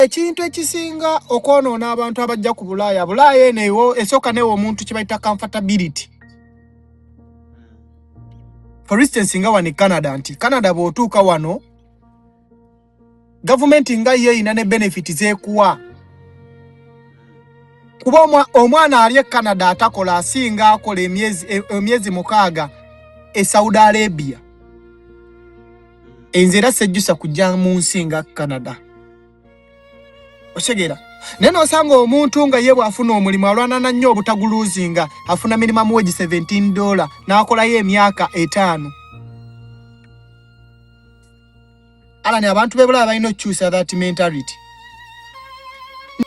Ekintu ekisinga okwonoona abantu abajja ku Bulaaya eno esooka newo omuntu kye bayita comfortability. For instance nga wano Canada nti Canada bw'otuuka wano gavumenti nga ye ina ne benefit zekuwa. Kuba omwana ali e Canada atakola asinga akola emyezi 6 e Saudi Arabia. Enzera sejjusa kujja mu nsi nga Canada. Oshegera. Neno osanga omuntu nga ye bw'afuna omulimu alwanana nnyo obutaguluzinga afuna minimum wage $17 n'akolayo emyaka 5. Alani abantu be Bulaaya balina okukyusa that mentality.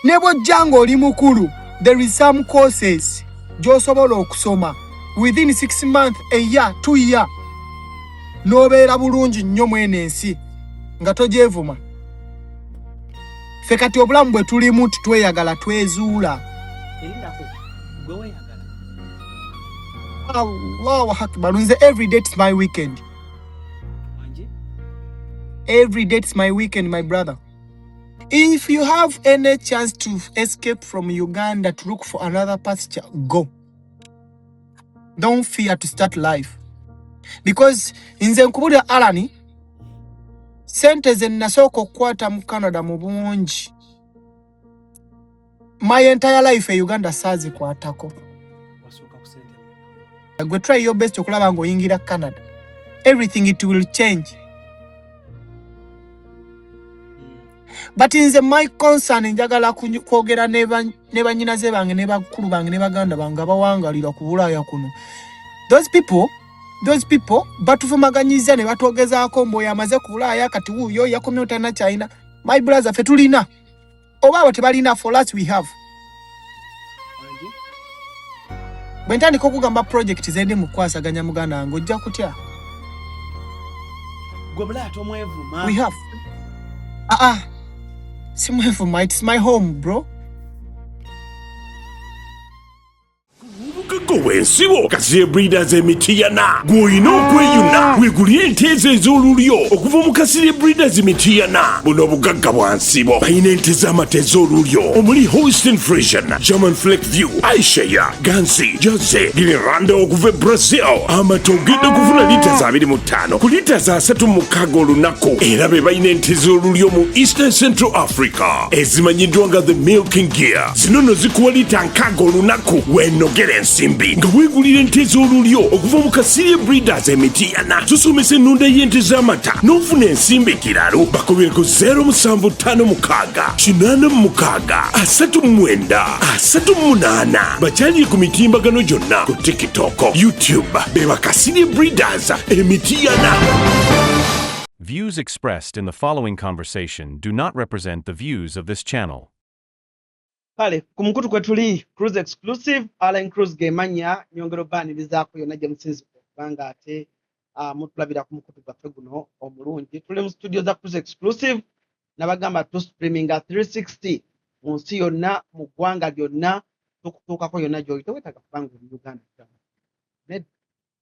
Ne bw'ojja ng'oli mukulu, there is some courses gy'osobola okusoma within 6 months, a year, 2 years. N'obeera bulungi nnyo mweno ensi nga togyevuma. Ffe kati obulamu bwe tulimu titweyagala twezuula. Allahu Akbar. Nze every day it's my weekend. Every day it's my weekend, my brother. If you have any chance to escape from Uganda to look for another pasture, go. Don't fear to start life. Because nze nkubulira Alani, sente ze nasooka okukwata mu Canada mu bungi. My entire life in Uganda saazikwatako. Gwe try your best okulaba ng'oyingira Canada. Everything it will change. But in my concern njagala kwogera ne bannyinaze bange ne bakulu bange ne baganda bange abawangalira ku Bulaaya kuno. Those people batuvumaganyiza ne batwogezaako mbu yamaze ku Bulaaya kati wuuyo yakomye otana China. My brother ffe tulina. Oba abo tebalina, for us we have. Bwe ntandika okugamba project zendi mu kwasaganya muganda wange ojja kutya. Gwe Bulaaya tomwevuma. We have. Simwevuma, it's my home, bro. Wensibo kasiye breeders emitiyana gw'olina okweyuna weegulire ente ezo ez'olulyo okuva mu Kasirye breeders emitiyana. Buno obugagga bwa nsibo balina ente z'amata ez'olulyo omuli Holstein Friesian, German Fleckview, Ayrshire, Gansi, Jersey, Giriranda okuva e Brazil. Amata ogenda okufuna lita za 25 ku lita za 36 olunaku. Era be balina ente ez'olulyo mu Eastern Central Africa ezimanyiddwa nga the milking gear. Zino no zikuwa lita 60 olunaku weenogera ensimbi. Nga weegulira ente ez'olulyo okuva mu Kasirye breeders emitiyana. Tusomesa ennunda y'ente z'amata n'ofuna ensimbi kiralo. Bakobereko 0756 bakyali ku mitimbagano gyonna ku TikTok, YouTube beba Kasirye breeders emitiyana. Views expressed in the following conversation do not represent the views of this channel. Kale kumukutu kwe tuli CRUZ exclusive ala CRUZ gemanya nyongero banirizaako yonna gye musinzi kubanga ate mutulabira ku mukutu gwaffe guno omulungi. Tuli mu studio za CRUZ exclusive nabagamba tu streaming 360 mu nsi yonna mu ggwanga lyonna tukutuukako yonna gy'oli tewetaaga kubanga oli Uganda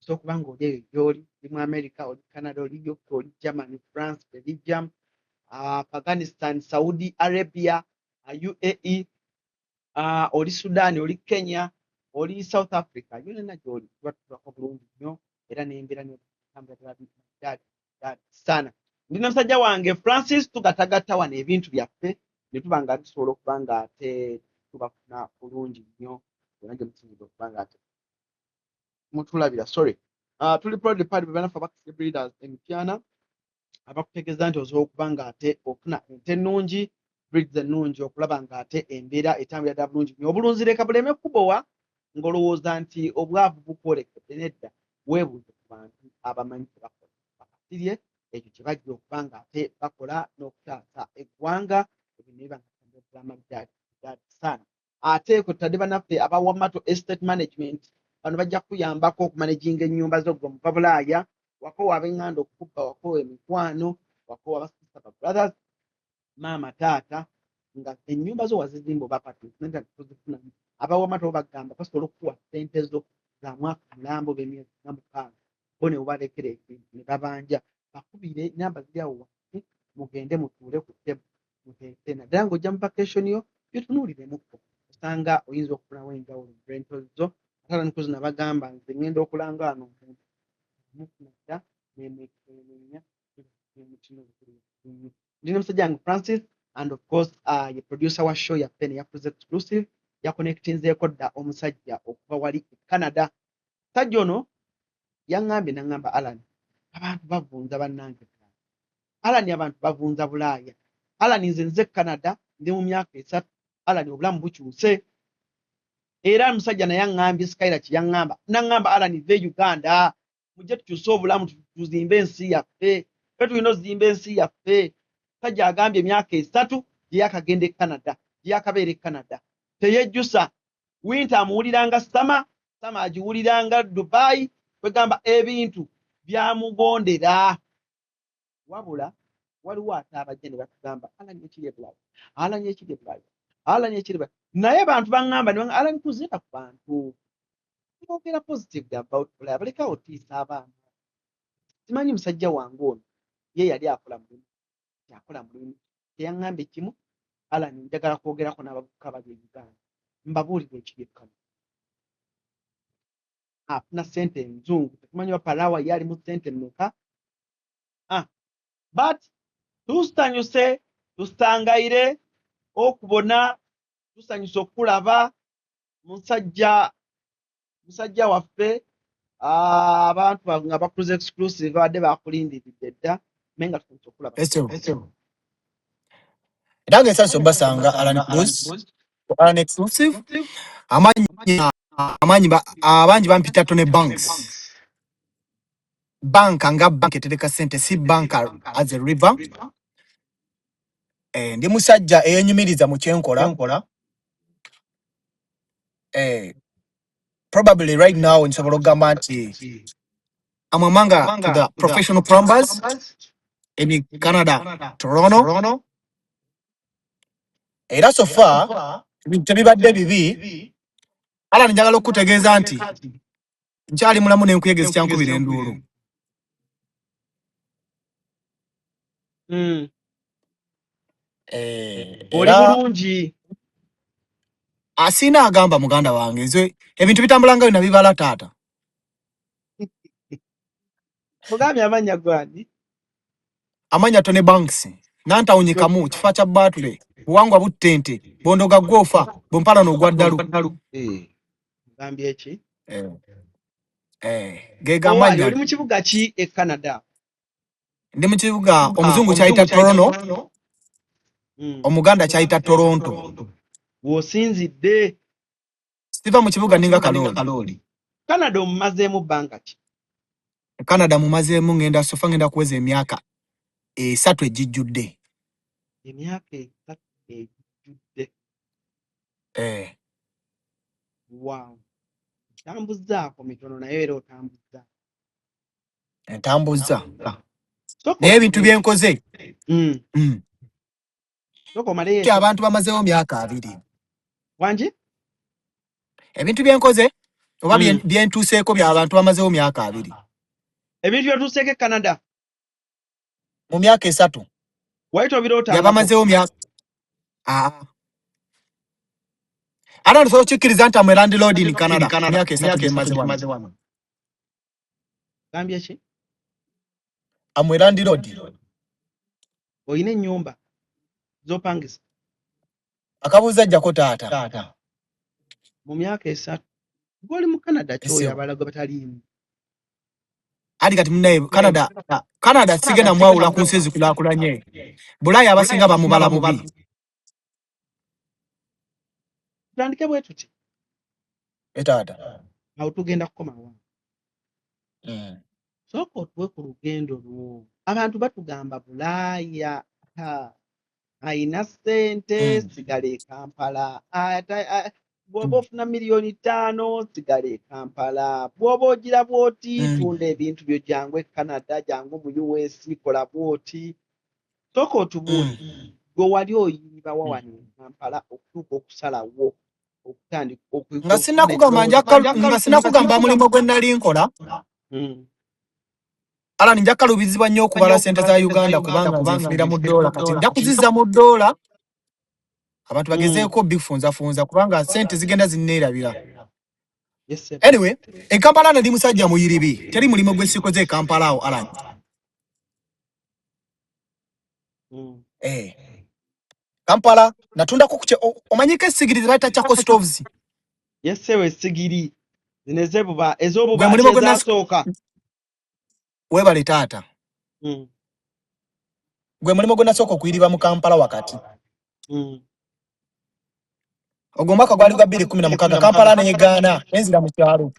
so kubanga oli eyo gy'oli mu America, oli Canada, oli UK, oli Germany, France, Belgium, Afghanistan, Saudi Arabia, UAE, oli Sudan, oli Kenya, oli South Africa, yonna gy'oli tuba bulungi nnyo era n'embeera sana. Ndina musajja wange Francis tugatagatta wano ebintu byaffe ne tuba nga tusobola okuba nga ate tubafuna bulungi nnyo era gye musinzidde okuba nga ate mutulabira. Tuli proudly part of Banafa Bakasirye breeders emityana abakutegeeza nti osobola okuba nga ate ofuna ente ennungi, breeds ennungi, okulaba nga ate embeera etambula ddala bulungi nnyo. Obulunzi leka buleme kubowa ng'olowooza nti obwavu bukwolekedde. Nedda, weebuuze ku bantu abamanyi kye bakola Bakasirye, ekyo kye bajja okuba nga ate bakola n'okutaasa eggwanga ebyo ne biba nga tambula amaddali sana. Ate kw'otadde bannaffe aba Wamato Estate Management bano bajja kuyambako okumanaginga ennyumba zo mu Bulaaya, wakowa ab'enganda okukubba, wakowa emikwano, wakowa basista ba brothers, maama taata, nga ennyumba zo wazizimba oba apartment tuzifunamu. Aba Wamato bagamba basobola okukuwa ssente zo za mwaka mulambo b'emyezi 6 bo ne obalekera ekintu ne babanja. Bakubire namba ziri awo wansi mugende mutuule ku ttebo muteeke naddala ng'ojja mu vacation yo byotunuuliremuko osanga oyinza okufunawo enjawulo rentals zo atala nikozi nabagamba nze ŋŋenda okulanga wano mufunadda nemwekenenya emutino ndina musajja wange Francis and of course ye producer wa show yaffe ne ya CRUZ exclusive yakonectinzeeko dda omusajja okuva wali e Canada. Sajja ono yaŋŋambye naŋŋamba Alan abantu bavunza bannange Alan abantu bavunza Bulaaya Alan nze Canada ndi mu myaka 3 Alan obulamu bukyuse era musajja naye yaŋŋambye Skyla kiyaŋŋamba naŋŋamba Alan ve Uganda mujje tukyuse obulamu tuzimbe ensi yaffe tulina ozimba ensi yaffe. Sajja agambye emyaka 3 gye yakagenda e Canada gye yakabeera e Canada teyejjusa winter amuwuliranga sama agiwuliranga Dubai kwegamba ebintu byamugondera wabula waliwo ate abajja ne batugamba Alan ekiri e Bulaaya Alan ekiri e Bulaaya Alan ekiri e Bulaaya naye bantu baŋŋamba ne Alan kuzira ku bantu boogera positive about Bulaaya balekawo tiisa abaana simanyi musajja wange ono ye yali akola mulimu teyaŋŋambye kimu Alan njagala kwogerako n'abavubuka bali e Uganda mbabuulire ekiri ekkano afuna ssente enzungu tetumanyi bapalawa ye alimu ssente mmeka but tusanyuse tusangayire okubona tusanyuse okulaba musajja waffe abantu nga ba CRUZ exclusive badde bakulindiridde dda menga tusanyuse okulaba Edange sasa basanga Alan CRUZ Alan exclusive amanyi abangi bampita tone bank nga bank etereka sente si bank as a river ndi musajja eyenyumiriza mu kyenkola probably right now nsobola okugamba nti I'm among to the professional plumbers in Canada, Toronto. Era so far tebibadde bibi Alan njagala okutegeeza nti nkyali mulamu n'enkuyegezi kyankubira enduulu. Oli bulungi asina agamba muganda wange nze ebintu bitambula nga bino bibala taata. mugambye amanya gwani Amanya Tone Banks nantawunyikamu kifa kya batule buwangwa buttente bondoga gwofa bompala n'ogwa ddalu. mugambye eki gega amanya oli mu kibuga ki e Canada? ndi mu kibuga omuzungu kyayita Toronto omuganda kyayita Toronto. W'osinzidde Siva mu kibuga ninga Kaloli. Canada omumazeemu bbanga ki? Canada mumazeemu ngenda kuweza emyaka 3 ejijjudde. Emyaka 3 ejijjudde. Wow. Tambuzaako mitono naye era otambuza. Entambuza. Naye ebintu byenkoze. Soko maleyo. Abantu bamazeewo myaka 2. Wangi? Ebintu byenkoze oba byentuuseeko by'abantu bamazeewo myaka 2. Ebintu byatuuseeko e Canada mu myaka 3. Waito obirota yabamazeewo myaka Ana nso chikkiriza nti amwe landlord in Canada myaka 3 gemaze wano. Gambye ki? Amwe landlord. Oyine ennyumba zopangisa. Akabuuza ajjako taata. Mu myaka 3 gwoli mu Canada kyoyo abalaga bataliimu. Ali kati munaye Canada sigenda mwawula ku nsi ezikulakulanye. Bulaaya abasinga bamubala bubi. Tutandike bwe tuti. Taata. Awo tugenda kukomawo. Soko tuwe ku lugendo lwo. Abantu batugamba Bulaaya ayina ssente sigala e Kampala. Bw'oba ofuna miliyoni 5 sigala e Kampala. Bw'oba ogira bw'oti tunda ebintu byo jangu e Canada jangu mu US kola bw'oti. Soko otubuuli gwe wali oyiba wawano e Kampala okutuuka okusalawo okutandika nga sinakugamba mulimo gwe nali nkola. Alani nja kalubizibwa nnyo okubala ssente za Uganda kubanga nzinfunira mu ddoola kati nja kuzizza mu ddoola abantu bagezeeko bifunza kubanga ssente zigenda zinneerabira. Anyway, e Kampala ndi musajja muyiribi teri mulimo gwe sikoze e Kampala awo Alani. Kampala natunda ko kuche omanyike sigiri ziraita chako stoves. Yes sewe sigiri zinezebuba ezobuba chezasoka webale taata. Gwe mulimo gonna soko kuyiriba mu Kampala wakati. Ogomaka gwali gwa 2016 Kampala ne Uganda enzira mu kyalo.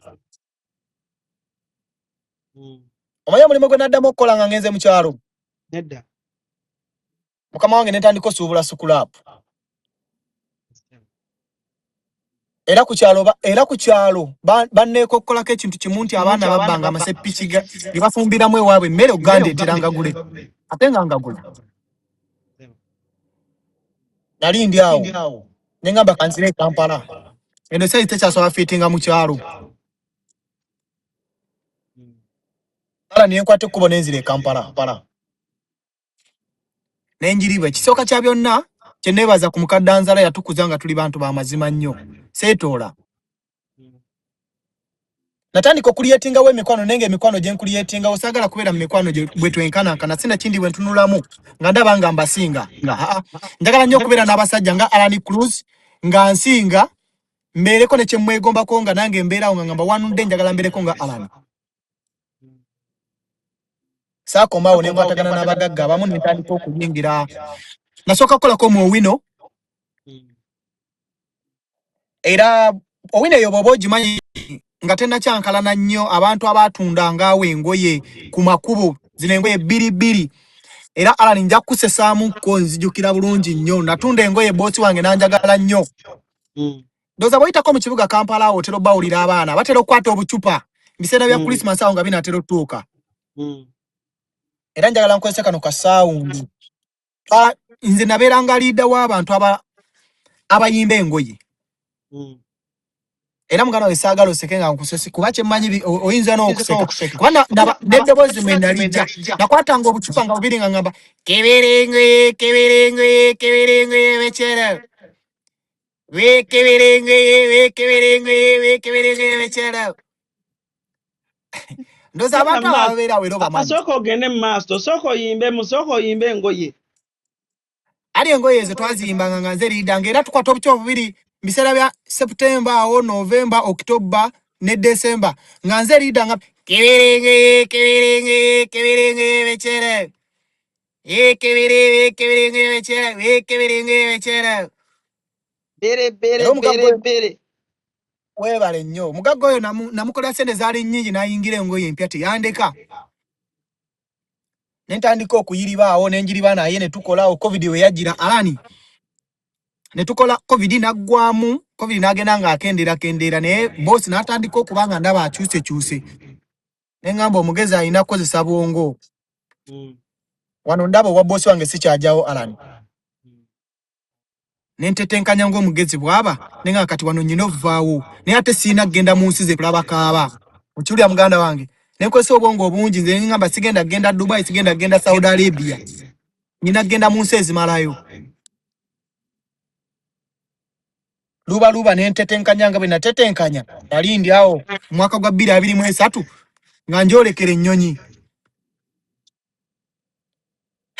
Omanya mulimo gonna ddamu okukola nga ngenze mu kyalo. Nedda. Mukama wange netandika suubula sukulapu. Era ku kyalo banneeko okukolako ekintu kimu nti abaana babbanga amaseppikiga ne bafumbiramu ewaabwe emmere Uganda eteranga gule. Ate nga ngagula. Nali ndi awo. Ne ngamba kanzire e Kampala. Eno ssayi tekyasobola fiitinga mu kyalo. Ala niye nkwate ekkubo n'enzira e Kampala. Nenjiriba ekisooka kya byonna kye neebaza ku mukadde Anzala yatukuza nga tuli bantu ba mazima nnyo. Seetoola. Natandika okuliyetingawo emikwano nenge emikwano gye nkuliyetingawo saagala kubeera mu mikwano gye bwe twenkanankana sina kindi bwe ntunulamu nga ndaba nga mbasinga. Njagala nnyo okubeera n'abasajja nga CRUZ nga nsinga mbeereko ne kye mwegombako nga nange mbeerawo nga ngamba wanudde njagala mbeereko nga Alani. Saakomaawo ne nkwatagana n'abagagga abamu ne ntandika okuyingira. Nasooka kukolako mu Owino. Era Owino eyo bw'oba ogimanyi nga tennakyankalana nnyo abantu abatunda ngaawe engoye ku makubo zino engoye bbiri. Era Alani nja kukusesaamu ko nzijukira bulungi nnyo. Natunda engoye boosi wange nanjagala nnyo. Ndowooza bw'oyitako mu kibuga Kampala awo otera obbawulira abaana batera okukwata obucupa biseera bya Christmas awo nga binaatera otuuka. Era njagala nkozese kano ka saawundi. Nze nabeeranga liida w'abantu abayimba engoye. Era mugana we saagala oseke nga nkusese kuba kye mmanyi oyinza n'okuseka. Kuba n'eddoboozi mwe nalijja nakwatanga obucupa nga bubiri nga ngamba keberengoye bekyera. Wekeberengoye bekyera. Ndowooza abantu abo babeera awo era obamanyi. Soko ogende mu maaso, soko oyimbe engoye. Ali engoye ezo twaziyimbanga nga nze liidanga era tukwata obucupa bubiri mu biseera bya September awo November October ne December nga nze liidanga keberengoye bekyera. Wekeberengoye bekyera. Bere. Webale nnyo. Omugagga oyo namukolera ssente zaali nnyingi n'ayingira engoye empya teyandeka. Ne ntandika okuyiriba awo ne njiriba naye ne tukolawo COVID we yajjira Alani. Ne tukola COVID naggwamu, COVID n'agenda ng'akendeera naye boosi n'atandika okuba nga ndaba akyuse. Ne ngamba omugezi alina kukozesa bwongo. Wano ndaba owa boosi wange sikyajjawo Alani. Nentetenkanya ng'omugezi bw'aba ne nga kati wano nnyina ovaawo naye ate siina kgenda mu nsi ze kulaba kaaba. Okiwulira muganda wange. Ne nkozesa obwongo obungi nze ngamba sigenda kgenda Dubai, sigenda kgenda Saudi Arabia. Nina kgenda mu nsi ezimalayo. Luba nentetenkanya nga bwe natetenkanya nali ndi awo mu mwaka gwa 2023 nga njolekera ennyonyi.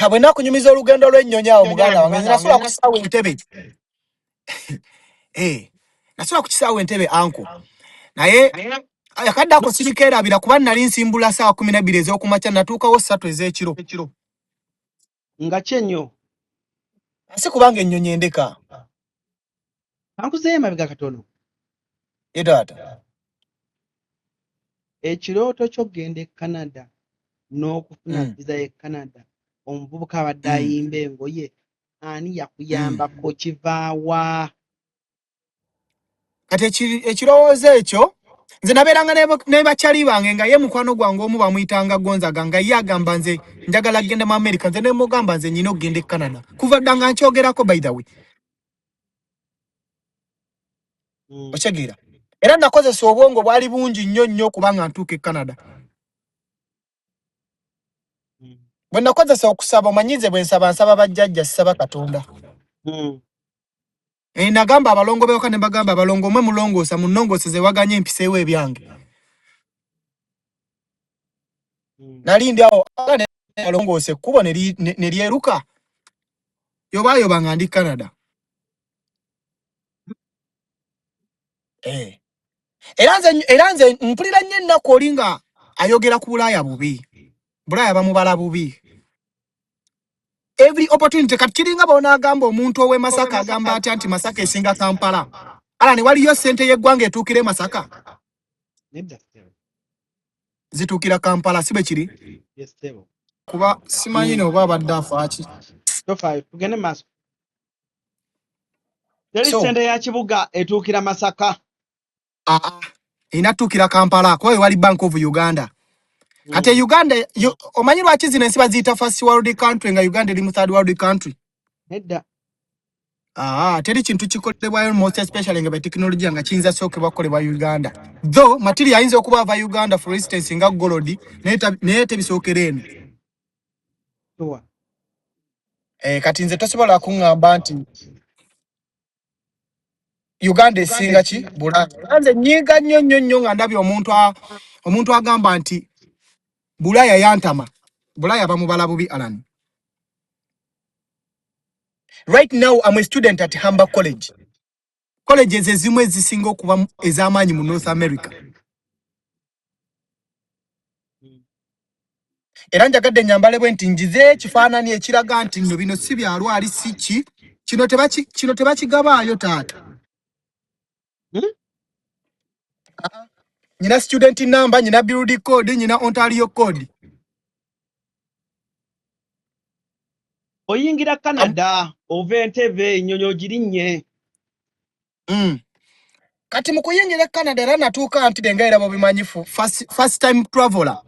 Bwe nakunyumiza olugendo lw'ennyonyi awo muganda wange nasula ku kisaawe Entebbe. Nasula ku kisaawe Entebbe anko. Naye akadde ako sirikeerabira kuba nali nsimbula ssaawa 12 ez'okumakya natuukawo 3 ez'ekiro. Nga kyenyo. Si kubanga ennyonyi endeka. Ankuzeeyo emabega katono. Ye taata. Ekirooto ky'okgenda e Canada n'okufuna visa y'e Canada. Omuvubuka abadde ayimba engoye ani yakuyambako kivaawa? Kati ekirowoozo ekyo nze nabeeranga ne bakyali bange nga ye mukwano gwange omu bamuyitanga Gonzaga nga ye agamba nze njagala kgenda mu America nze ne mugamba nze nnyina okgenda e Canada. Kuva dda nga nkyogerako by the way. Okitegera? Era nakozesa obwongo bwali bungi nnyo okuba nga ntuuka e Canada. bwe nakozesa okusaba omanyize bwe nsaba bajjajja saba Katonda. Nagamba abalongo beoka ne bagamba abalongo mwe mulongoosa munongooseze waganye empiseewo ebyange. Nalindi awo ne alongoose ekkubo ne lyeruka. Yoba nga ndi Canada. Era nze mpulira nnyo ennaku oli nga ayogera ku Bulaaya bubi. Bulaaya bamubala bubi. Every opportunity kati kiringa bona agamba omuntu owe Masaka agamba anti Masaka esinga Kampala. Alani waliyo sente yeggwanga etuukire Masaka. Zitukira Kampala sibe kiri? Yes, tebo. Kuba simanyi no baba dafa aki. Tofa tugende maso. Teri sente ya kibuga etuukira Masaka. Inatukira Kampala kwa wali Bank of Uganda. Ate Uganda omanyi lwaki zino ensi baziyita first world country nga Uganda eri mu third world country. Nedda. Teri kintu kikolebwayo most especially nga be technology nga kiyinza sookebwa kukolebwa Uganda. Though material ayinza okuba ava Uganda for instance nga gold naye tebisookera eno. Kati nze tosobola kuŋŋamba nti Uganda esinga ki Bulaaya. Nze nyiga nnyo nga ndabye omuntu agamba nti Bulaaya yantama. Bulaaya bamubala bubi Alan. Right now I'm a student at Hamba College. Colleges ezimu ezisinga okuba ez'amaanyi mu North America. Era njagadde nyambale bwe nti njize kifaanani ekiraga nti nno bino si byalwali si ki kino tebakigabaayo taata. Nyina student number, nyina build code, nyina Ontario code. Oyingira Canada ove Entebbe ennyonyo girinnye. Kati mu kuyingira Canada era natuuka nti dengaera bobimanyifu first time traveler.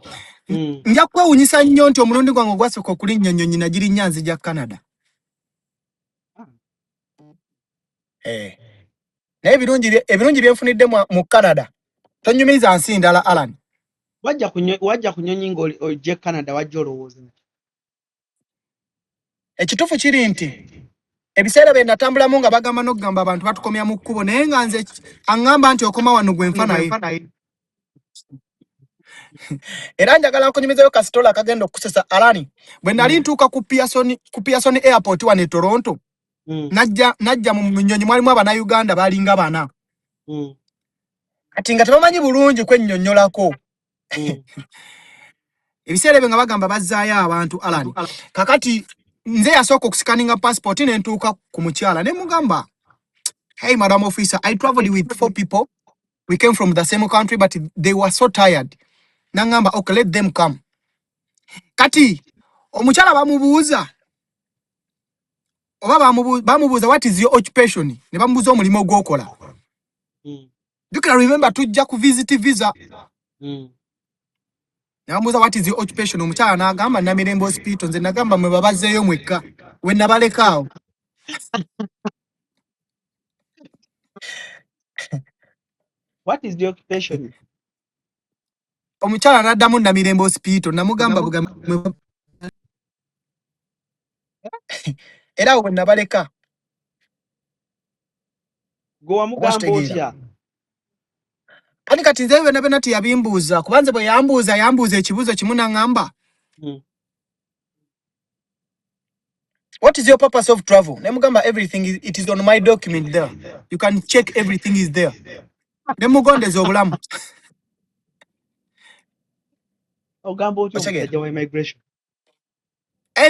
Nja kwewunyisa nnyo nti omulundi gwange ogwasooka okulinnya ennyonyi nyina girinnya nzija Canada. Naye ebirungi byenfunidde mu Canada. Tonyumiza nsi ndala Alan. Wajja kunyonyi ng'ojje Canada wajja olowooza. Ekituufu kiri nti ebiseera bye natambulamu nga bagamba n'okugamba abantu batukomya mu kkubo naye nga nze aŋŋamba nti okoma wano gwe nfa naye. Era njagala nkunyumizeyo kasitola akagenda okukusesa Alani. Bwe nali ntuuka ku Pearson Airport wano e Toronto. Najja mu nnyonyi mwalimu Abannayuganda balinga bana. Kati nga tebamanyi bulungi kwennyonnyolako. Ebiseera bye nga bagamba bazzaayo abantu Alan. Kakati nze yasooka okusikaninga passport ne ntuuka ku mukyala ne mugamba, "Hey madam officer, I traveled with 4 people. We came from the same country but they were so tired." Nangamba, "Okay, let them come." Kati omukyala bamubuuza oba bamubuuza what is your occupation? Ne bamubuuza omulimu gw'okola. You can remember tujja ku visit visa. Namubuuza what is your occupation? Omukyala n'agamba Namirembe Hospital. Nze nagamba mwe babazzeeyo mwekka. We nabaleka awo. What is the occupation? Omukyala n'addamu Namirembe Hospital. Namugamba bugambe era we nabaleka. Gwe wamugamba otya? Ani kati nze bena tiyabimbuuza kubanze bwe yambuuza ekibuuzo kimu n'aŋŋamba. What is your purpose of travel? Ne mugamba everything it is on my document there. You can check everything is there. Ne mugondeza obulamu. Ogamba otya omusajja wa immigration?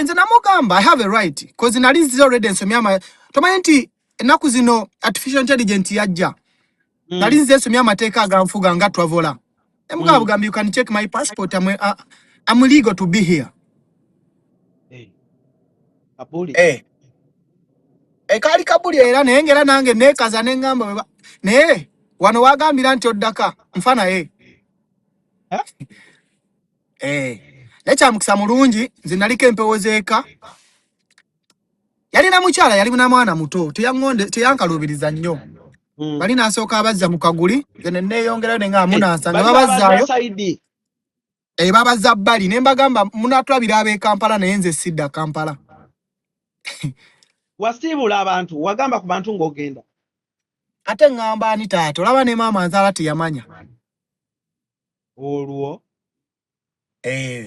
Nze namugamba I have a right because nali nzize already nsomya tomanyi nti ennaku zino artificial intelligence yajja. Nali nzize nsomya amateeka aganfuga nga traveler. Ne mugamba bugambi you can check my passport. I'm legal to be here. Kabuli. Kali kabuli era naye ngera nange neekaza ne ngamba naye wano wagambira nti oddaka nfa naye. Nekyamukisa mulungi nze naliko empewozeeka. Yalina mukyala yali na mwana muto teyankaluubiriza nnyo. Bali nasooka abazza mu kaguli nze ne neeyongerayo ne nga amunansanga babazzaayo. baba zabbali ne mbagamba munatwabira abe Kampala naye nze sidda Kampala. Wasibula abantu wagamba ku bantu ng'ogenda. Ate ngamba ani taata olaba ne maama nzaala teyamanya. Olwo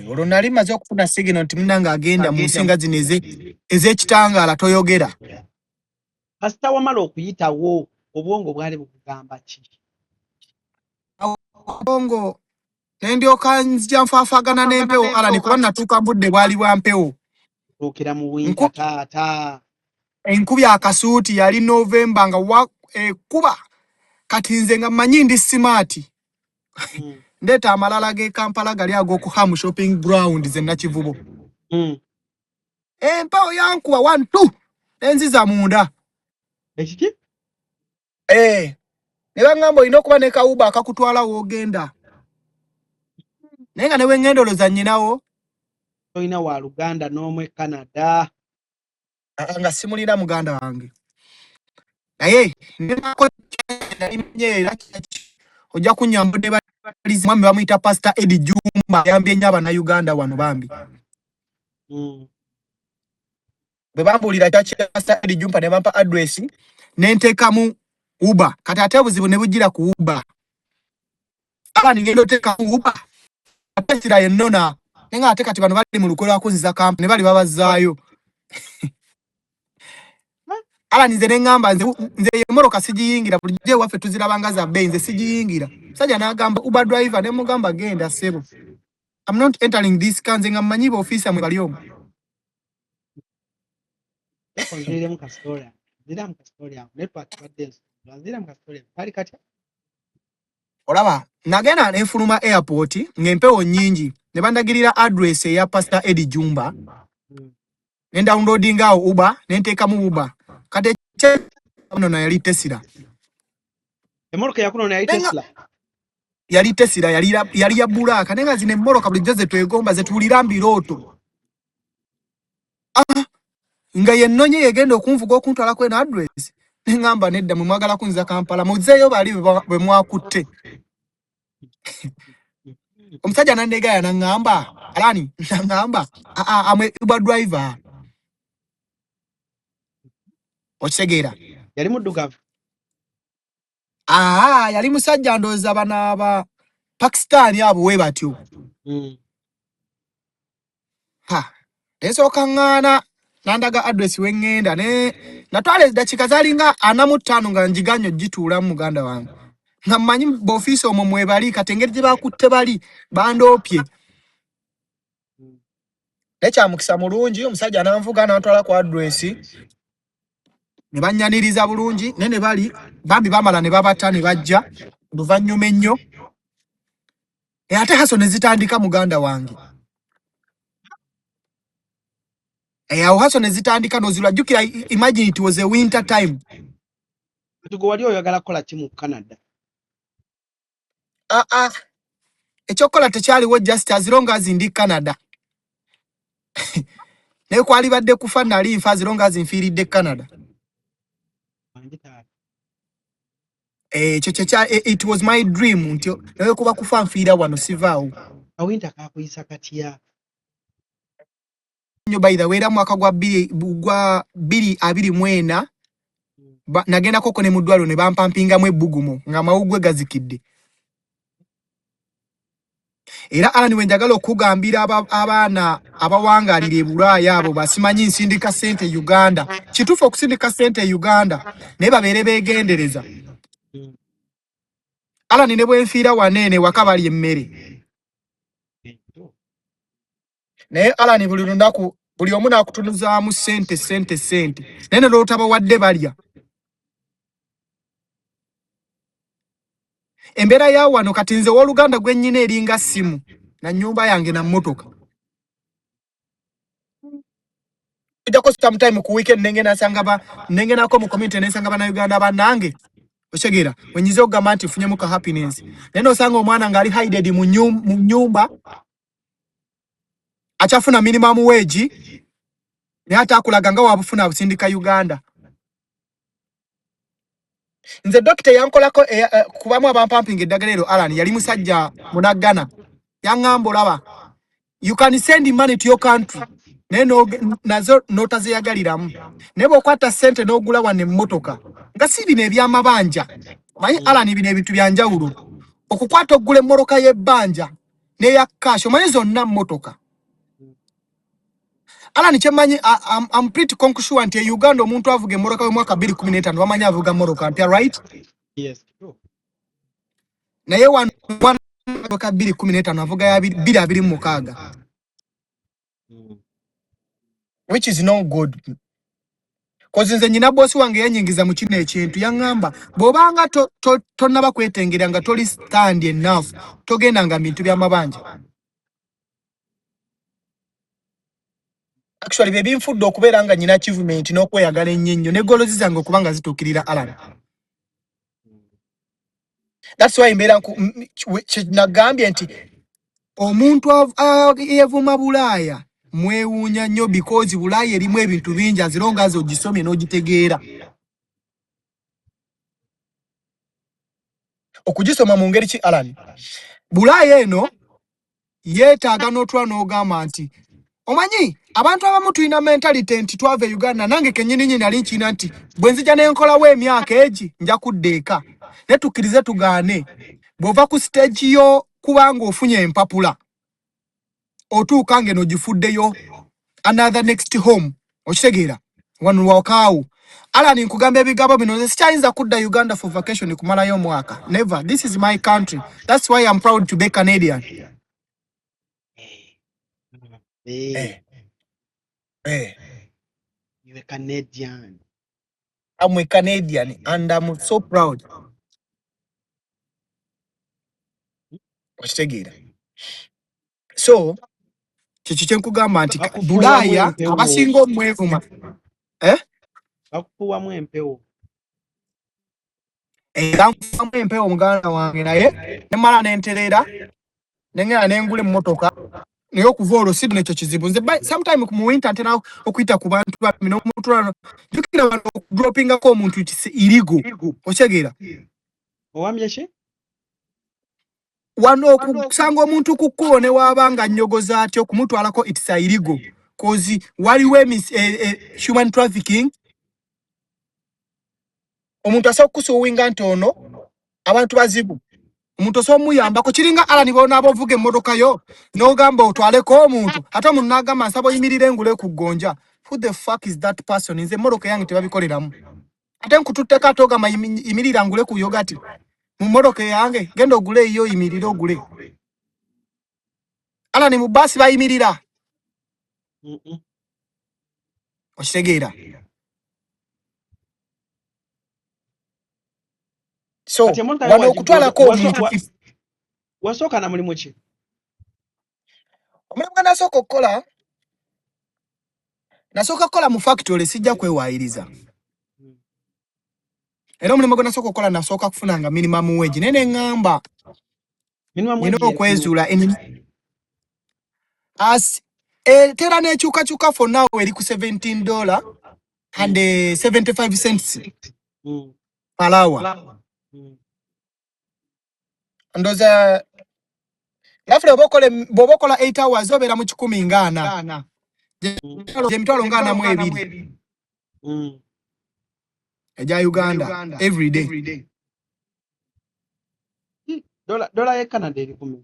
Olwo nali maze okufuna signal nti munanga agenda mu nsinga zino ez'ekitangaala toyogera. kasita wamala okuyitawo obwongo bwali bukugamba ki? Obwongo nendyoka nzija nfaafagana n'empewo Alani kuba natuuka budde bwali bwa mpewo. Tuukira mu winta taata. Enkubi akasuuti yali November nga kuba kati nze nga mmanyi ndi smart. Ndeta amalala ge Kampala gali ag'oku Hamu shopping ground ze Nakivubo. Empewo yankuba 1 2 enziza munda. Ekiki? Ne bangamba olina okuba ne kawuba akakutwala w'ogenda. Naye nga ne bwe ngenda olowooza nnyinawo. Toyina wa Luganda n'omwe Canada. Nga simulina muganda wange. Naye ojja kunyambudde balizi mwami bamuyita Pastor Eddie Jumba yambye nnyo Abannayuganda wano bambi. Bwe bambuulira kya Pastor Eddie Jumba ne bampa address ne nteekamu Uber. Kati ate obuzibu ne bujjira ku Uber. Abani ngendo teekamu Uber. Ate sira yennona. Naye nga ate kati bano bali mu lukolo akunziza Kampala ne bali babazzaayo. Alani nze ne ngamba nze yemmoloka sigiyingira bulijjo waffe tuzirabanga za bbeyi nze sigiyingira. Sajja n'agamba Uber driver ne mugamba genda ssebo. I'm not entering this car nze nga mmanyi officer mwe bali omwo. Nziremu ka story. Nziramu ka story. Network badde. Nziramu ka story. Kali katya? Olaba nagenda ne nfuluma airport ng'empewo nnyingi ne bandagirira address eya Pastor Eddie Jumba. Ne downloadinga Uber ne nteekamu Uber. Kati no yali Tesla. Emoloka yakuno yali Tesla. Yali Tesla yali ya bulaka nenga zine mmoloka bulijjo ze twegomba ze tuwulira mbirooto. Nga yennonye yegenda okunvuga okuntwala kwena address. Ne ngamba nedda mwe mwagala kunza Kampala muzeeyo bali bwe mwakutte. Omusajja nandegaya nangamba Alani nangamba amwe Uber driver. Okisegeera Yali muddugavu. Yali musajja ndowooza bana aba Pakistan abo we batyo. Esooka ŋŋaana nandaga address we ŋŋenda ne natwala eddakiika zaalinga 45 nga njiganya ogituula mu muganda wange. Nga mmanyi b'ofiisi omwo mwebali kati engeri gye bakutte bali bandoopye. Nekyamukisa mulungi omusajja n'anvuga n'antwala ku address. Ne bannyaniriza bulungi ne bali bambi bamala ne babata ne bajja luvannyuma ennyo. Ate haso ne zitandika muganda wange. Awo haso ne zitandika nozirajjukira imagine it was a winter time. Tugo wali oyagala kola ki mu Canada? Ekyokola tekyaliwo just as long as ndi Canada. Naye kwali badde kufa nali nfa as long as nfiiridde Canada. It was my dream nti naye kuba kufa nfiira wano sivaawo. Awinta kakuyisa katya? By the way era mwaka gwa 2024 nagenda koko ne muddwalo ne bampampingamu ebbugumo nga mawugwe gazikidde. Era Alani we njagala okugambira abaana abawangaalira e Bulaaya abo basimanyi nsindika Sente Uganda. Kituufu okusindika Sente Uganda naye babeere beegendereza. Alani ne bwe nfiira waneene waka bali emmere. Naye Alani buli lunaku buli omu n'akutunuzaamu sente. Naye ne lw'otabawadde balya. Embeera ya wano kati nze w'Oluganda gwe nnyina eringa ssimu na nnyumba yange na mmotoka. Ojjako sometime ku weekend nengenako mu community nensanga Bannayuganda bannange. Okitegera wenyize okugamba nti nfunyemu ka happiness. Naye n'osanga omwana ng'ali hided mu nnyumba akyafuna minimum wage naye ate akulaga nga wabufuna abusindika Uganda. Nze dokita yankolako kubamu abampampinga eddagala ero Alani yali musajja munaggana. Yangamba olaba. You can send money to your country. Neno nazo nota zeyagaliramu. Nebo okwata sente n'ogula wane emmotoka. Nga si bino ebyamabanja. Manyi Alani bino ebintu byanjawulo. Okukwata ogula emmoroka y'ebbanja n'eya cash omanyi zonna mmotoka. Alani kyemanyi I'm pretty sure nti Uganda omuntu avuga emmoroka y'omwaka 2015 wamanyi avuga mmoroka nti right? Yes, true. Naye wano mwaka 2015 avuga ya 2026. Which is not good. Cause nze nyina boss wange yanyingiza mu kino ekintu yangamba bobanga tonnaba kwetengera nga toli stand enough togenda nga bintu by'amabanja. Actually baby nfudde okubeera nga nyina achievement n'okweyagala ennyo ne golozi zange okubanga zitukirira Alan. That's why mbeera nagambye nti omuntu yevuma Bulaaya mwewuunya nnyo because Bulaaya erimu ebintu bingi azironga azo gisomye n'ogitegeera. Okugisoma mu ngeri ki Alan? Bulaaya eno yeetaaga n'otula n'ogamba nti omanyi abantu abamu tulina mentality nti twava e Uganda nange kennyini nyini nali nkina nti bwe nzija ne nkolawo emyaka egi nja kudda eka. Ne tukkirize tugaane bw'ova ku stage yo kubanga ofunye empapula otuuka ngeno gifuddeyo another next home okitegeera wano wakaawo. Alani nkugamba ebigabo bino nze sikyayinza kudda Uganda for vacation kumalayo omwaka. Never. This is my country. That's why I'm proud to be Canadian. You're a Canadian. I'm a Canadian and I'm so proud. Okitegeera. So kiki nkugamba nti Bulaaya abasinga omwevuma bakufuwamu empewo. Era nfuwamu empewo muganda wange naye nemala nenterera nengera nengula emmotoka naye okuva olwo si nekyo kizibu. Nze sometime mu winter ntera okuyita ku bantu bami n'omuntu jukira wano droppingako omuntu irigo okitegeera. Owambye ki? Wano okusanga omuntu ku kkubo ne wabanga nnyogoza atyo kumutwalako it's illegal cause waliwo human trafficking. Omuntu asobola okukusuuwinga nti ono abantu bazibu. Omuntu osobola omuyambako kiringa Alani bona abovuga emmotoka yo n'ogamba otwaleko omuntu ate omuntu n'agamba nsaba oyimirire engule ku ggonja. Who the fuck is that person? Nze emmotoka yange tebabikoleramu. Ate nkututteko ate ogamba yimirira ngule ku yogati mu mmotoka yange genda ogule eyo yimirire ogule. Alani mu bbaasi bayimirira. Okitegeera. So wano okutwalako omuntu wasooka na mulimu ki? Omulimu gwe nasooka okukola mu factory sijja kwewaayiriza. Era omulimu gwe nasooka okukola nasooka kufunanga minimum wage naye ne ŋŋamba nina okwezuula tera n'ekyukakyuka for now eri ku $17 and 75 cents per hour. Ndoza lafule bobokola 8 hours obeera mu 140 emitwalo nga 42 eja Uganda every day. Dola ye Canada eri 10.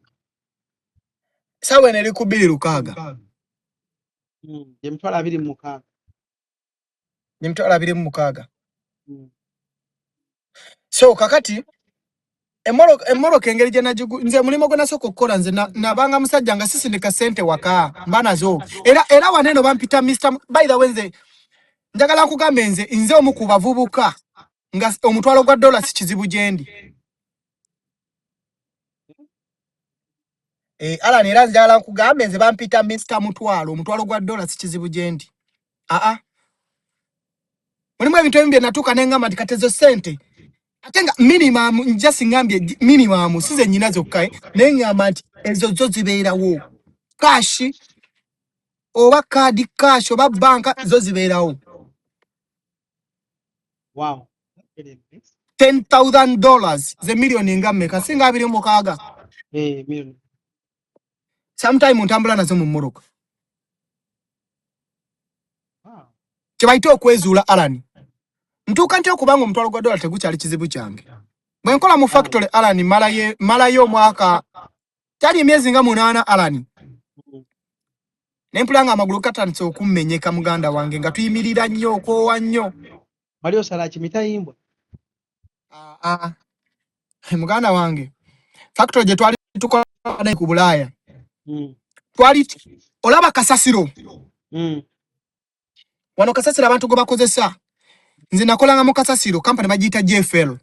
Sawa ene eri ku 2,600. Emitwalo 26. Emitwalo 26. So kakati emmoroka engeri gye nze mulimu gwe nasooka okukola nze nabanga musajja nga sisindika sente waka mba nazo era waneno bampita Mr. By the way nze njagala nkugambe nze omu ku bavubuka nga omutwalo gwa dola si kizibu gyendi. Alani era njagala nkugambe nze bampita Mr. omutwalo gwa dola si kizibu gyendi. Mulimu ebintu ebimu bye natuuka n'eŋŋamba nti kati ezo sente ate nga minimum nja singambye minimum size nnyina zokka naye ŋŋamba nti ezo zo zibeerawo. Cash oba kaadi cash oba banka zo zibeerawo. Wow. $10,000 ze miliyoni nga mmeka singa 26. Million. sometime ntambula nazo mu mmoroka kibaite okwezuula Alan ntuuka ntya okubanga omutwalo gwa dola tegukyali kizibu kyange bwe nkola mu factory Alan malayo omwaka kyali emyezi nga 8 Alan nempulanga amagulu katandise okummenyeka muganda wange nga tuyimirira nnyo okoowa nnyo Mario sala kimitayimbwa muganda wange factory gye twali tukola ku Bulaaya twali olaba kasasiro wano kasasiro abantu go bakozesa nze nakolanga mu kasasiro company bagiyita JFL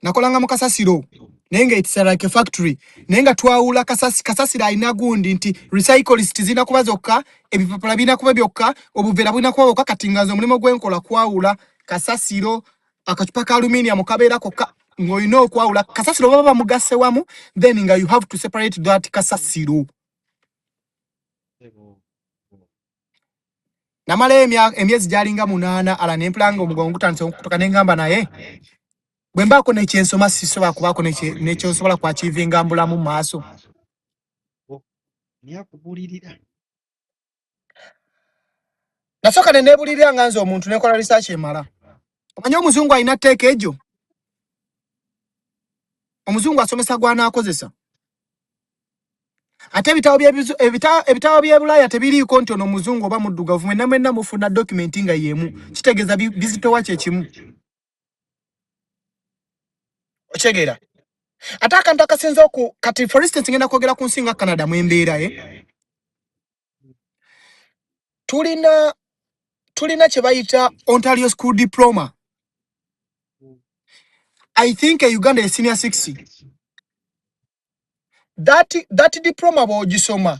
nakolanga mu kasasiro nenga it's like a factory nenga twawula kasasiro alina gundi nti recyclist zina kuba zokka ebipapula bina kuba byokka obuvera bina kuba bokka katingazo mulimo gwenkola kwawula kasasiro akachupa ka aluminium kabeera kokka ngoyino okwawula kasasiro baba mugase wamu then nga you have to separate that kasasiro namala emyezi jalinga 8 ala nempulanga omugongo gutandise okutoka nengamba naye bwe mbaako nekyensoma sisobola kubaako nekyosobola kwachivinga mbulamu maaso niyakubulirira nasoka nenebulirira nga nze omuntu nekola research emala omanyi omuzungu alina tteeka ejo omuzungu asomesa gwanaakozesa ate ebitabo bye Bulaaya tebiriiko nti ono omuzungu oba muddugavu mwenna mufuna document nga yemu kitegeeza bizitowa kyekimu okyegera ate akantu akasinza kati for instance ngenda kwogera ku nsi nga Canada mwembeera tulina kye bayita Ontario School Diploma I think Uganda is senior 60 that diploma bw'ogisoma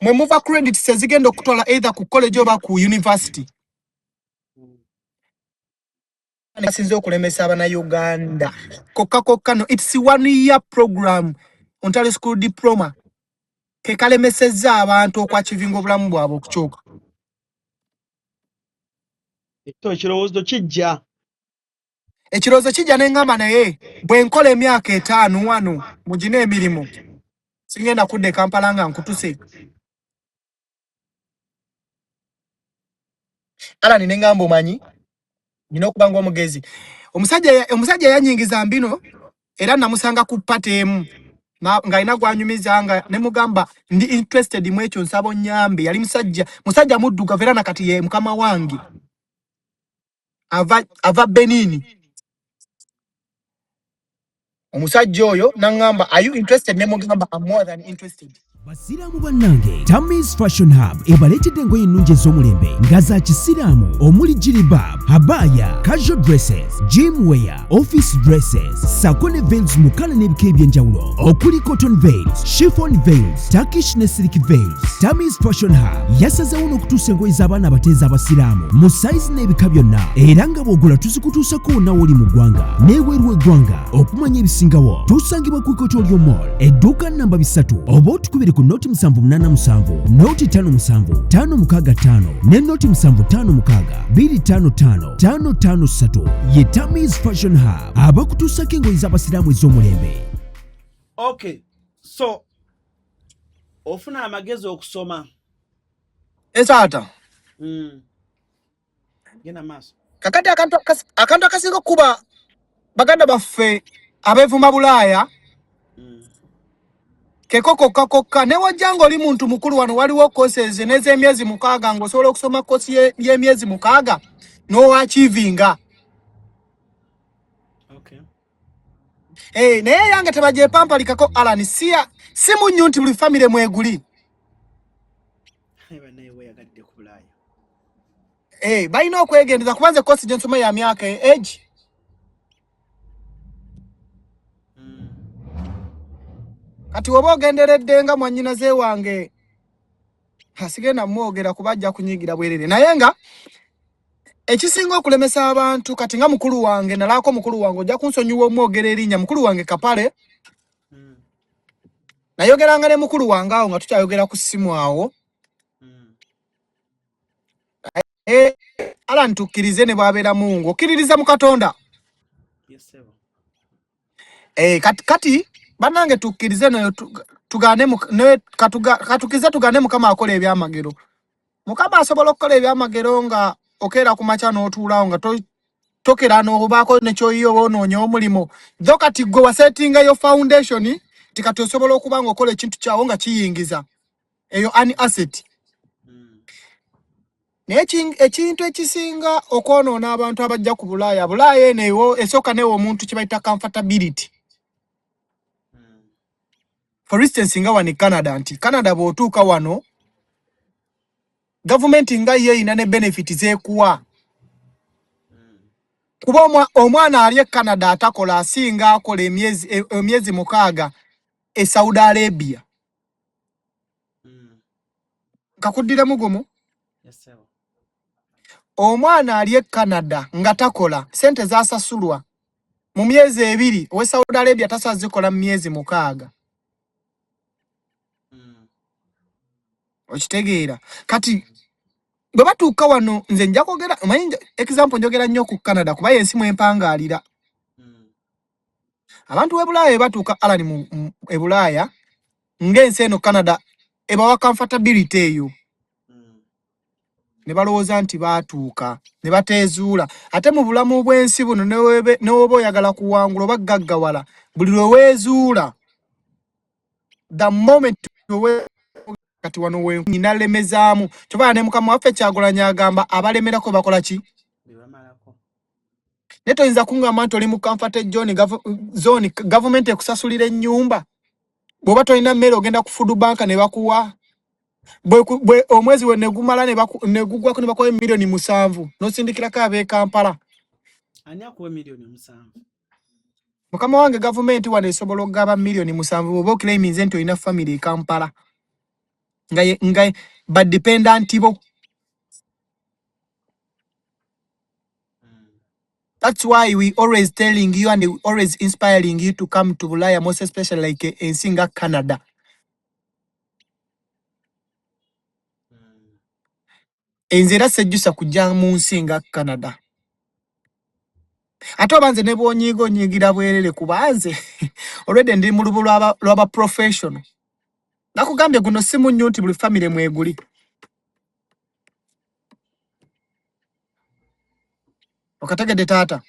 mwe muva credit sezigenda okutwala either ku college oba ku university nasinza okulemesa abana Uganda kokka no it's 1 year program Ontario School Diploma ke kalemeseza abantu okwachivinga obulamu bwabwe okukyuka ekirowoozo kijja nengamba naye bwe nkola emyaka 5 wano mugina emirimu singenda kudde Kampala nga nkutuse Alan nengamba omanyi nina okubanga omugezi omusajja yanyingiza mbino era namusanga ku patemu nga alina gwanyumiza nga nemugamba ndi interested mu ekyo nsaba onnyambe yali musajja muddugavu era nakati ye mukama wange ava Benini omusajja oyo nangamba are you interested nemugamba I'm more than interested Basiraamu bannange Tammy's Fashion Hub ebaletedde engoye ennungi ez'omulembe nga za kisiraamu omuli jilibab, habaya, casual dresses, gym wear, office dresses, sako ne veils mu kala n'ebika eby'enjawulo okuli cotton veils, chiffon veils, Turkish ne silk veils. Tammy's Fashion Hub yasazeewo n'okutuusa engoye z'abaana abateezi abasiraamu mu size n'ebika byonna era nga bw'ogula tuzikutuusako wonna woli mu ggwanga n'ebweru w'eggwanga. Okumanya ebisingawo tusangibwa ku Equatorial Mall edduuka namba 3 oba otukubire ku noti 787 noti 57 565 ne noti 756 255 553 ye Tammy's Fashion Hub abakutuusako engoye z'abasiraamu ez'omulembe. Okay, so ofuna amagezi okusoma esaata gena maaso kakati akantu akasinga okuba baganda baffe abeevuma Bulaaya kokka newojjanga oli muntu mukulu wano waliwo courses n'ez'emyezi 6 ng'osobola okusoma course y'emyezi 6 n'owachivinga. Okay. Naye yange tebagyepampalikako Alan si munnyu nti buli family mweguli. Balina okwegendeza kubanze course gye nsoma ya myaka age. Kati oba ogenderedde nga mwannyinaze wange hasigenda mwogera kubajja kunyigira bwerere naye nga ekisinga okulemesa abantu kati nga mukulu wange nalako mukulu wange ojja kunsonyiwa omwogera erinnya mukulu wange Kapale nayogeranga ne mukulu wange awo nga tukyayogera ku ssimu awo Alan tukkirize ne bwabeera Mungu okkiririza mu Katonda kati bannange tukkirize nayo tugane katukize tugane mukama akola ebyamagero. Mukama asobola okukola ebyamagero nga okera ku macha n'otuulawo nga tokera n'obaako nekyoyiyo bonoonya omulimo. Dho kati gwe wasettinga yo foundation tikati osobola okuba nga okola ekintu kyawo nga kiyingiza. Eyo ani asset. Naye ekintu ekisinga okwonoona abantu abajja ku Bulaaya. Bulaaya eneewo esooka neewo omuntu kye bayita comfortability. For instance nga wano Canada nti Canada bw'otuuka wano government nga ye ina ne benefit zekuwa. Kuba omwana ali Canada atakola asinga akola emyezi 6 e Saudi Arabia. Kakuddire mugumu? Yes sir. Omwana ali Canada nga takola sente zasasulwa mu myezi 2 owe Saudi Arabia tasazikola mu myezi 6. Okitegeera kati bwe batuuka wano nze nja kwogera example njogera nnyo ku Canada kuba yensi mwempangaalira. Abantu b'Ebulaaya batuuka alani mu Ebulaaya ng'ensi eno Canada ebawa comfortability eyo. Ne balowooza nti baatuuka ne bateezuula. Ate mu bulamu bw'ensi buno n'oba oyagala kuwangula oba gaggawala buli lwe weezuula the moment kati wano wenyina lemezaamu kyobala ne mukama waffe Kyagulanyi agamba abalemerako bakola ki? Ne toyinza kungamba nti oli mu comfort zone government ekusasulira ennyumba. Bw'oba tolina mmere ogenda ku food bank ne bakuwa. Bwe omwezi we negumala ne gugwako ne bakuwa milioni 7 n'osindikirako ab'e Kampala. Ani akuwa milioni 7? Mukama wange government wano esobola okugaba milioni 7 bw'oba okilaiminze nti olina family e Kampala. Nga ba dependent bo. That's why we always telling you and we always inspiring you to come to Bulaaya, most especially like in Singa, Canada. Enzera sejjusa kujja mu Nsinga Canada. Ate obanze ne bwonyigira bwerere kubanze already ndi mu lubu lwaba professional. Nakugambye guno simu nnyo nti buli family mweguli. Okategedde taata.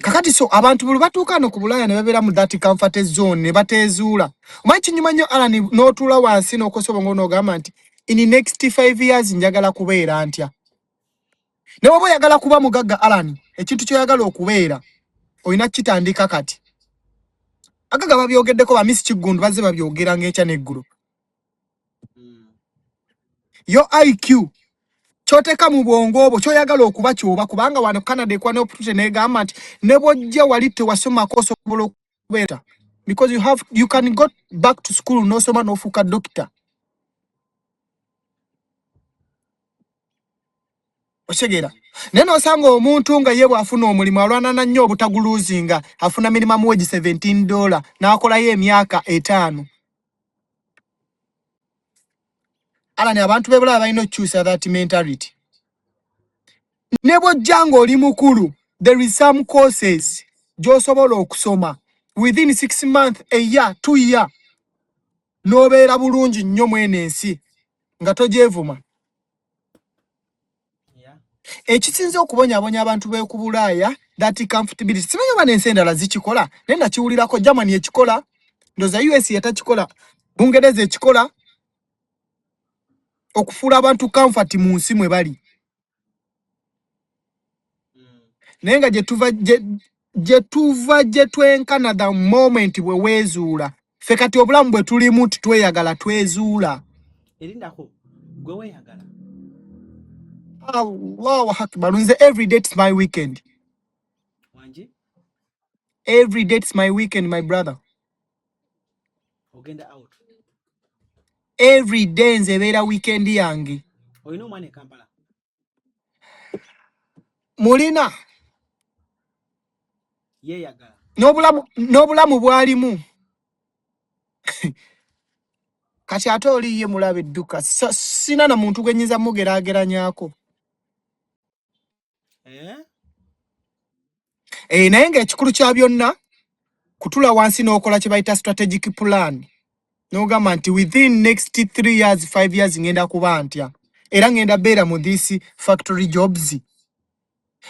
Kakati so abantu buli batuuka no ku Bulaaya ne babeera mu that comfort zone ne bateezuula. Omanyi kinyuma nnyo alani n'otuula wansi n'okosoba ng'onogamba nti in the next 5 years njagala kubeera ntya. Ne bw'oba oyagala kuba mugagga alani ekintu ky'oyagala okubeera olina kitandika kati. Agaga babyogeddeko ba Miss Kigundu bazze babyogera ng'ekya n'eggulu. Yo IQ kyoteka mu bwongo obwo kyoyagala okuba kyoba kubanga wano Canada ekwa n'opportunity n'egamba nti ne bw'ojja wali tewasomako osobola okubeera because you can go back to school n'osoma n'ofuuka doctor. Oshegera nene osanga omuntu nga ye bw'afuna omulimu alwanana nnyo obutaguluzinga afuna minimum wage $17 n'akolayo emyaka 5. Alani abantu b'Ebulaaya balina okukyusa that mentality. Ne bw'ojja ng'oli mukulu there is some courses gy'osobola okusoma within 6 months, a year, 2 years n'obeera bulungi nnyo mweno ensi nga togyevuma. Ekisinza okubonyaabonya abantu b'eku Bulaaya that comfortability. Simanyi oba n'ensi endala zikikola naye nakiwulirako Germany ekikola ndoza US yatakikola Bungereza ekikola okufuula abantu comfort mu nsi mwe bali. Naye nga gye twenkana the moment bwe weezuula ffe kati obulamu bwe tulimu titweyagala twezuula. Erindako gwe weeyagala. Allahu Akbar. Nze every day it's my weekend. Wanji? Every day it's my weekend, my brother. Ogenda out. Every day nze beera weekend yange. Oyina omwana e Kampala? Mulina. Yeeyagala. N'obulamu bwalimu. Kati ate oli ye mulaba edduka. Sina na muntu gwe nnyinza mugeraageranyako. Naye ng'ekikulu kya byonna kutula wansi n'okola kye bayita strategic plan n'ogamba nti within next 3 years 5 years ngenda kuba ntya era ngenda beera mu this factory jobs.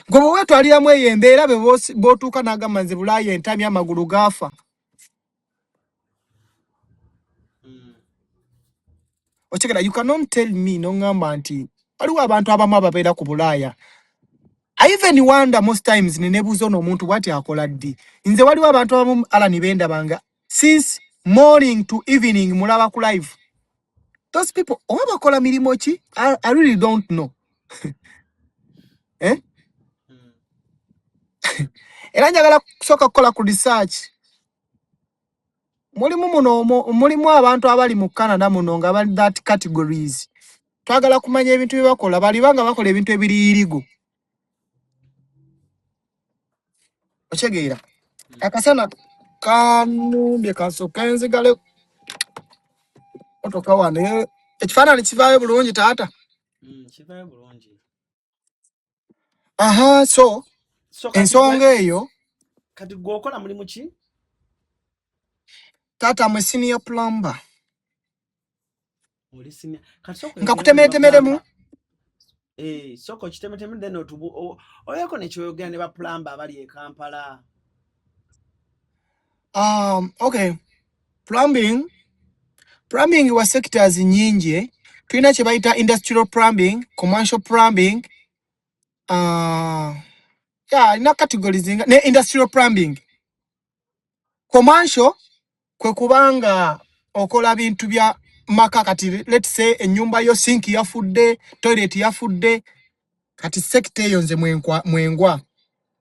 Gwe bwe wetwaliramu eyo embeera be bootuuka n'agamba nze Bulaaya entamya amagulu gaafa. Ochekera, you cannot tell me n'ongamba nti waliwo abantu abamu ababeera ku Bulaaya. I even wonder most times nenebuuza ono omuntu bw'ati akola ddi. Nze waliwo abantu abamu Alani bendabanga since morning to evening mulaba ku live. Those people oba bakola mirimo ki? I really don't know. Eh? Era njagala kusooka kukola ku research. Mulimu abantu abali mu Canada muno nga bali that categories. Twagala kumanya ebintu bye bakola, balibanga bakola ebintu ebiriyirigo. Ochegeera. Akasana kanumbye kasooka enzigale otoka wane. Ekifaananyi kivaayo bulungi taata? Kivaayo bulungi. Aha, so ensonga eyo kati gwokola mulimu ki? taata mwe senior plumber. Oli senior. Kati soko Nga kutemeretemeremu. Soko kitemetemere then otubu oyako ne kyoyogera ne ba plumber abali e Kampala. Okay. Plumbing was sectors nyingi. Tulina kye bayita industrial plumbing, commercial plumbing, ina categories ne industrial plumbing. Commercial kwe kubanga okola bintu bya maka kati let's say ennyumba yo sink yafudde, toilet yafudde, kati sector eyo nze mwengwa.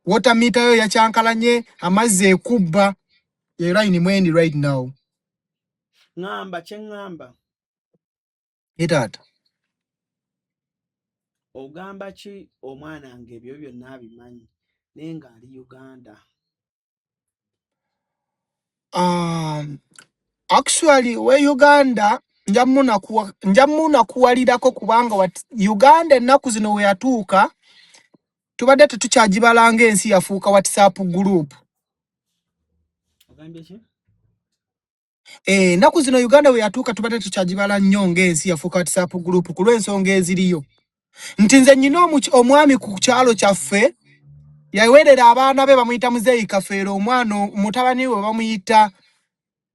Water meter yo yakyankalanye, amazzi ekubba. You're right in mwendi right now. Ngamba kyengamba. Etata. Ogamba ki omwana nge ebyo byonna abimanyi nenga ali Uganda? Actually we Uganda njamuna kuwalirako kubanga Uganda ennaku zino we yatuuka tubadde tetukyagibalanga ensi yafuuka WhatsApp group. Ogambye ki? Ennaku zino Uganda we yatuuka tubadde tukyagibala nnyo ng'ensi yafuuka WhatsApp group ku lw'ensonga eziriyo. Nti nze nnina omwami ku kyalo kyaffe yaweerera abaana be bamuyita Muzeeyi Kafeero, omwana mutabani we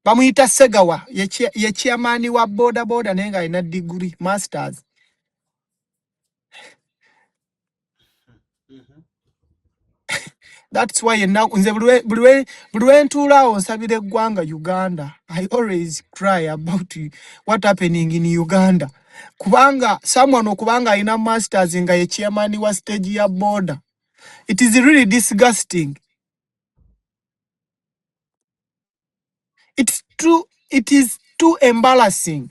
bamuyita Segawa, ye chairman wa boda naye nga alina degree masters. That's why nze buli lwe ntuulaawo nsabira eggwanga Uganda. I always cry about what happening in Uganda. Kubanga someone okubanga alina masters nga ye chairman wa stage ya boda. It is really disgusting. It is too embarrassing.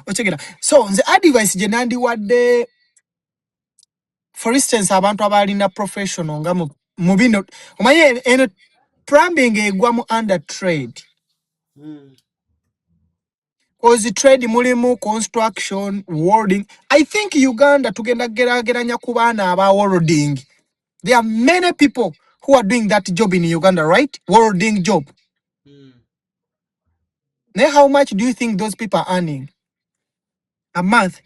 Ochegera. So the advice je nandiwadde, for instance abantu abalina professional nga mu bino omaye eno plumbing egwa mu under trade. Cause trade mulimu construction, welding. I think Uganda tugenda geranya ku baana aba welding. There are many people who are doing that job in Uganda, right? Welding job. Now how much do you think those people are earning a month?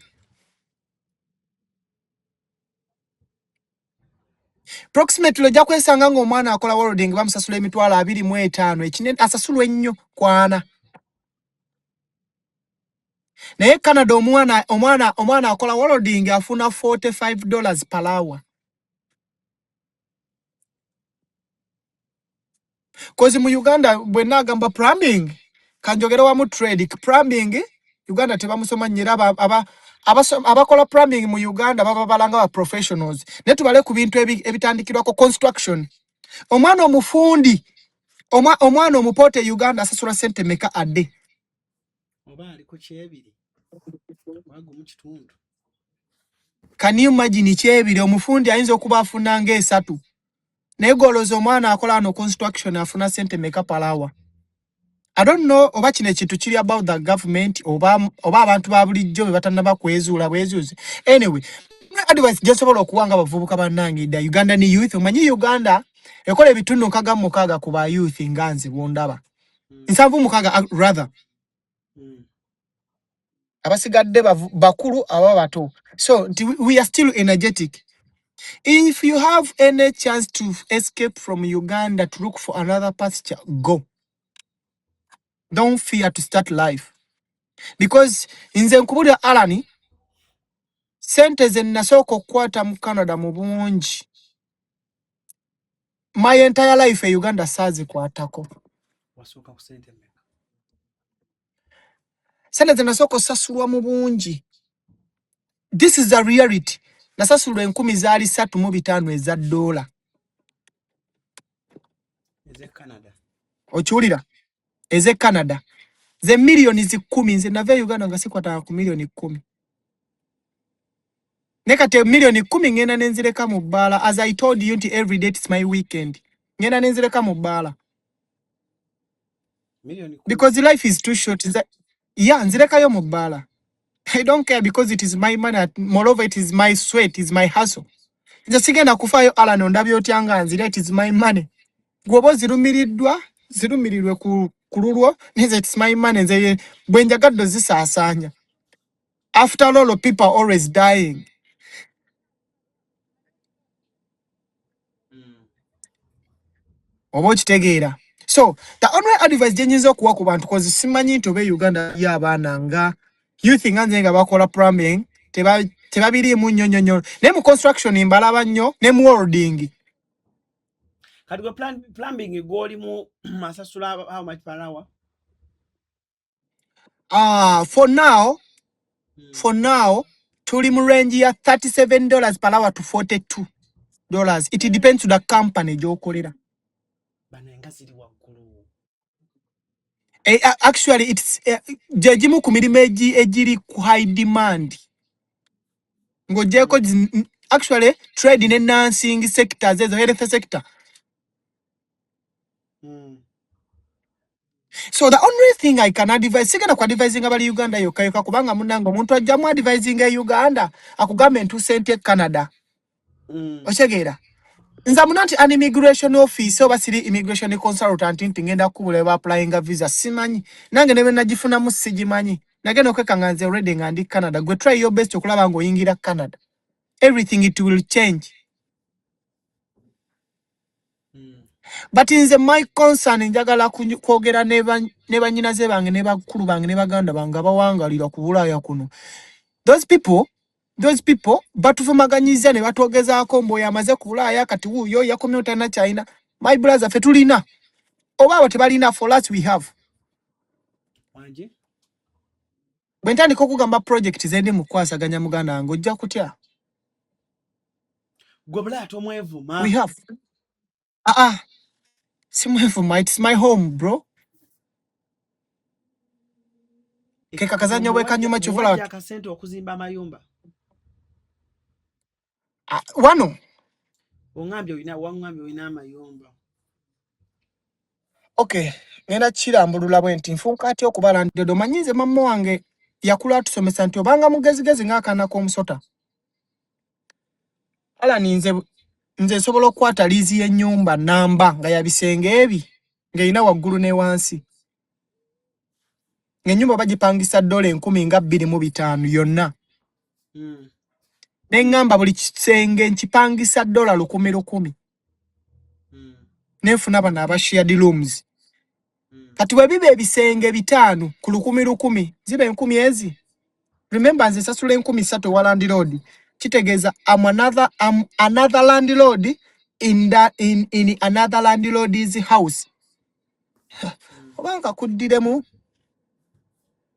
Approximately ojja kwesanga ng'omwana akola welding bamusasula emitwalo 25 ekinene asasulwa ennyo kwana. Naye Canada omwana akola welding afuna $45 per hour. Cause mu Uganda bwe nagamba plumbing kanjogera wamu trade plumbing Uganda tebamusoma nnyera abakola plumbing mu Uganda baba balanga ba professionals. Ne tubale ku bintu ebitandikirwako construction. Omwana omufundi omwana omupote Uganda asasula sente meka a day? Oba aliko kyebiri. Wagu mu kitundu. Can you imagine kyebiri omufundi ayinza okuba afuna ng'esatu. Naye golozo omwana akola no construction afuna sente meka per hour. I don't know oba kino ekintu kiri about the government oba abantu ba bulijjo be batannaba kwezuula bwezuuze. Anyway, advice gyesobola okuwanga abavubuka bannange da Uganda ni youth. Omanyi Uganda ekola ebitundu 66 ku ba youth nga nze bondaba. nsanvu mukaga rather abasigadde bakulu aba bato. So we are still energetic. If you have any chance to escape from Uganda to look for another pasture, go. Don't fear to start life. Because nze nkubulira Alani sente ze nasooka okukwata mu Canada mu bungi. My entire life e Uganda saazikwatako. Wasooka ku sente mmeka? Sente ze nasooka osasulwa mu bungi. This is a reality. Nasasulwa 1,350 eza dola. Eze Canada. Okiwulira? Eze Canada. Ze millions 10 nze nava Uganda nga sikwata ku millions 10. Nekate millions 10 ngenda nenzireka mu bbala. As I told you every day it's my weekend. Ngenda nenzireka mu bbala. Because life is too short. Yeah, nzirekayo mu bbala. I don't care because it is my money. Moreover, it is my sweat, it is my hustle. Nze sigenda kufayo Alan ondabye otyanga nzira, it is my money. Gwobo zirumirirwe ku lulwo, nze it's my money. Nze bwenjagaddo zisaasanya. After all, people are always dying. Oba okitegeera. So the only advice gye nyinza okuwa ku bantu kozi simanyi nti obe Uganda y'abaana nga youth nga nze nga bakola plumbing tebabiriimu nnyo ne mu construction mbalaba nnyo ne mu welding. Kati gwe plumbing gw'oli mu masasula how much per hour? For now tuli mu range ya $37 per hour to $42. It depends on the company gy'okolera. Actually, it's jejimu ku mirimu egiri ku high demand. Ngojeko actually trade in nursing sectors, the health sector. So the only thing I can advise, sigana kwa advising abali Uganda yoka kubanga munango muntu ajjamu advising Uganda akugambe ntu Sente Canada. Ochegeera. Nza munanti an immigration office oba siri immigration consultant nti ngenda kubula applying visa simanyi. Nange nebe najifuna mu sigimanyi. Nagenda okwekanga nze already nga ndi Canada. Gwe try your best okulaba ngo oyingira Canada. Everything it will change. But in my concern njagala kwogera ne banyinaze bange ne bakulu bange ne baganda bange abawangalira ku Bulaaya kuno. Those people batuvumaganyiza ne batogezaako mbo yamaze ku Bulaaya kati wuyo yakomye otana China. My brother fetulina oba abo tebalina for us we have. Wanje Bwentandika okugamba project zende mu kwasaganya muganda wange ojja kutya. Gwe Bulaaya tomwevuma. We have. Simwevuma, it's my home, bro. Keka kazanyo bweka nyuma chuvula. Wajja akasente okuzimba amayumba. Wano. Wangambye oyina amayumba. Okay, ngenda kirambulula bwenti nfunka ati okubala ndodo manyize mamma wange yakula atusomesa nti obanga mugezigezi ng'akaana k'omusota. Ala nze nsobola okukwata liizi y'ennyumba namba nga yabisenge ebi ng'erina waggulu ne wansi. Ng'ennyumba bagipangisa $2,25 yonna. Ne ngamba buli kisenge nkipangisa $1,000. Nenfuna bano aba shared rooms. Kati bwe biba ebisenge 5 ku 1,000 ziba 10,000 ezi. Remember nze sasula 3,000 wa landlord. Kitegeeza another landlord in another landlord's house. Obanga kuddiremu.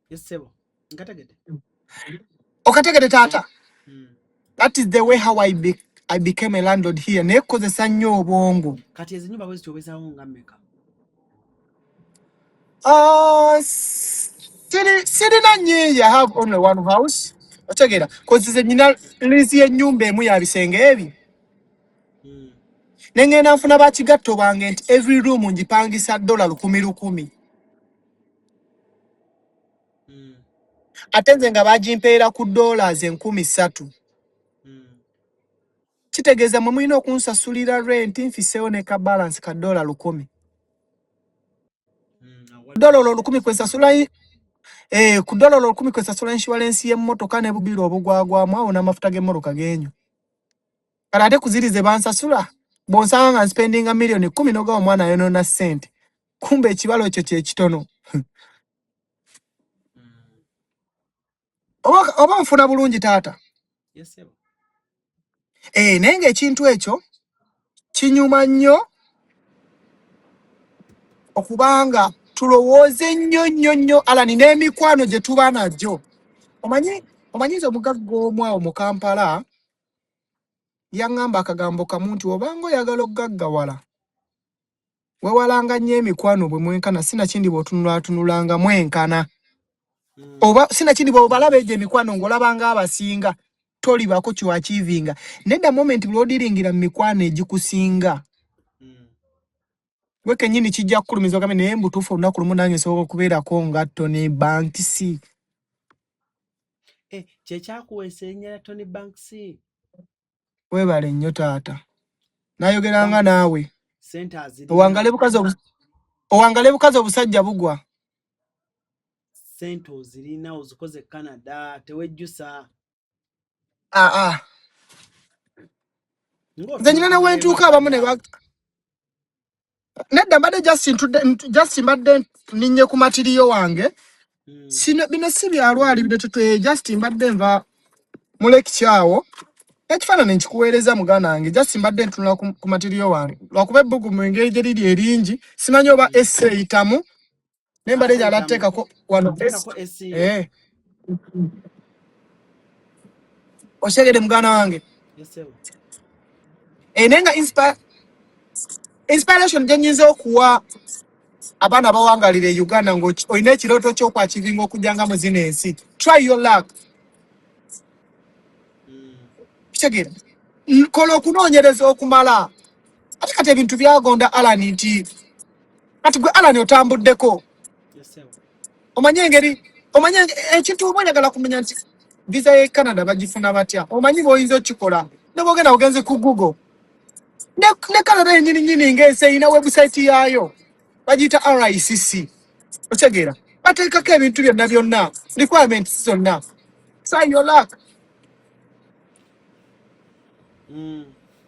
Yesebo. Nkategede. Okategede tata. That is the way how I became a landlord here. Nekozesa nnyo obwongo. Kati ezinyumba bwe zitobezaawo nga mmeka? Sirina nyingi. I have only one house. Otegeera. Because nze nina liizi y'ennyumba emu ya bisenge ebi. Nengenda nfuna bakigatto bange nti every room ngipangisa $1,000. Ate nze nga bagimpeera ku $3,000. Kitegeeza mwe mulina okunsasulira rent nfiseewo ne ka balance ka $1,000. dola olukumi kwesasula ku dola olukumi kwesasula insurance y'emmotoka ne bubiro obugwagwamu awo n'amafuta g'emmotoka genyu. Kati ate kuzirize bansasula bonsanga nga spendinga milioni 10 n'ogawa omwana ayonoona ssente. Kumbe ekibalo ekyo kye kitono. Oba nfuna bulungi taata. Yes, Naye ng'ekintu ekyo kinyuma nnyo okubanga tulowooze nnyo alani n'emikwano gye tuba najjo. Omanyiza omugagga omu awo mu Kampala yaŋŋamba akagambo kamu nti obanga oyagala okugaggawala wewalanga nnyo emikwano bwe mwenkana sinakindi bw'otunulatunulanga mwenkana. Oba sinakindi bw'obalaba egyo emikwano ng'olabanga abasinga tolibako kiwakiivinga. Nedda moment bw'odiringira mu mikwano egikusinga gwe kennyini kijja kukulumiza ogambe naye mbutuufu olunaku lumu nange nsobola okubeerako nga Tony Banks. Kyekyakuweesa erinnya lya Tony Banks. Weebale nnyo taata. Nayogeranga naawe. Sente azirina. Owangale bukazi obusajja bugwa. Sente ozirina ozikoze Canada tewejjusa. Nze nyina ne wentuuka abamu ne ba nedda mbadde just mbadde ninye ku matiriyo wange. Bino si byalwali bino just mbadde nva mu lecture awo. Ekifaananyi nkikuweereza muganda wange just mbadde ntunula ku matiriyo wange. Lwakuba ebbugu mu ngeri gye liri eringi simanyi oba essay itamu ne mbadde gyalateekako wano. Oshegede muganda wange. Naye nga inspiration gye nnyinza okuwa abaana bawangalira e Uganda ng'olina ekirooto ky'okwakivinga okujjanga mu zino ensi. Try your luck. Kitegeera. Kola okunoonyereza okumala. Ate kati ebintu byagonda Alani nti kati gwe Alani otambuddeko. Omanye ekintu oba oyagala kumenya nti visa y'e Canada bagifuna batya. Omanyi bw'oyinza okikola. Ne bw'ogenda ogenze ku Google. Ne Canada yennyini ng'ensi erina website yaayo. Bagiyita RICC. Otegeera. Bateekako ebintu byonna requirements zonna. Try your luck.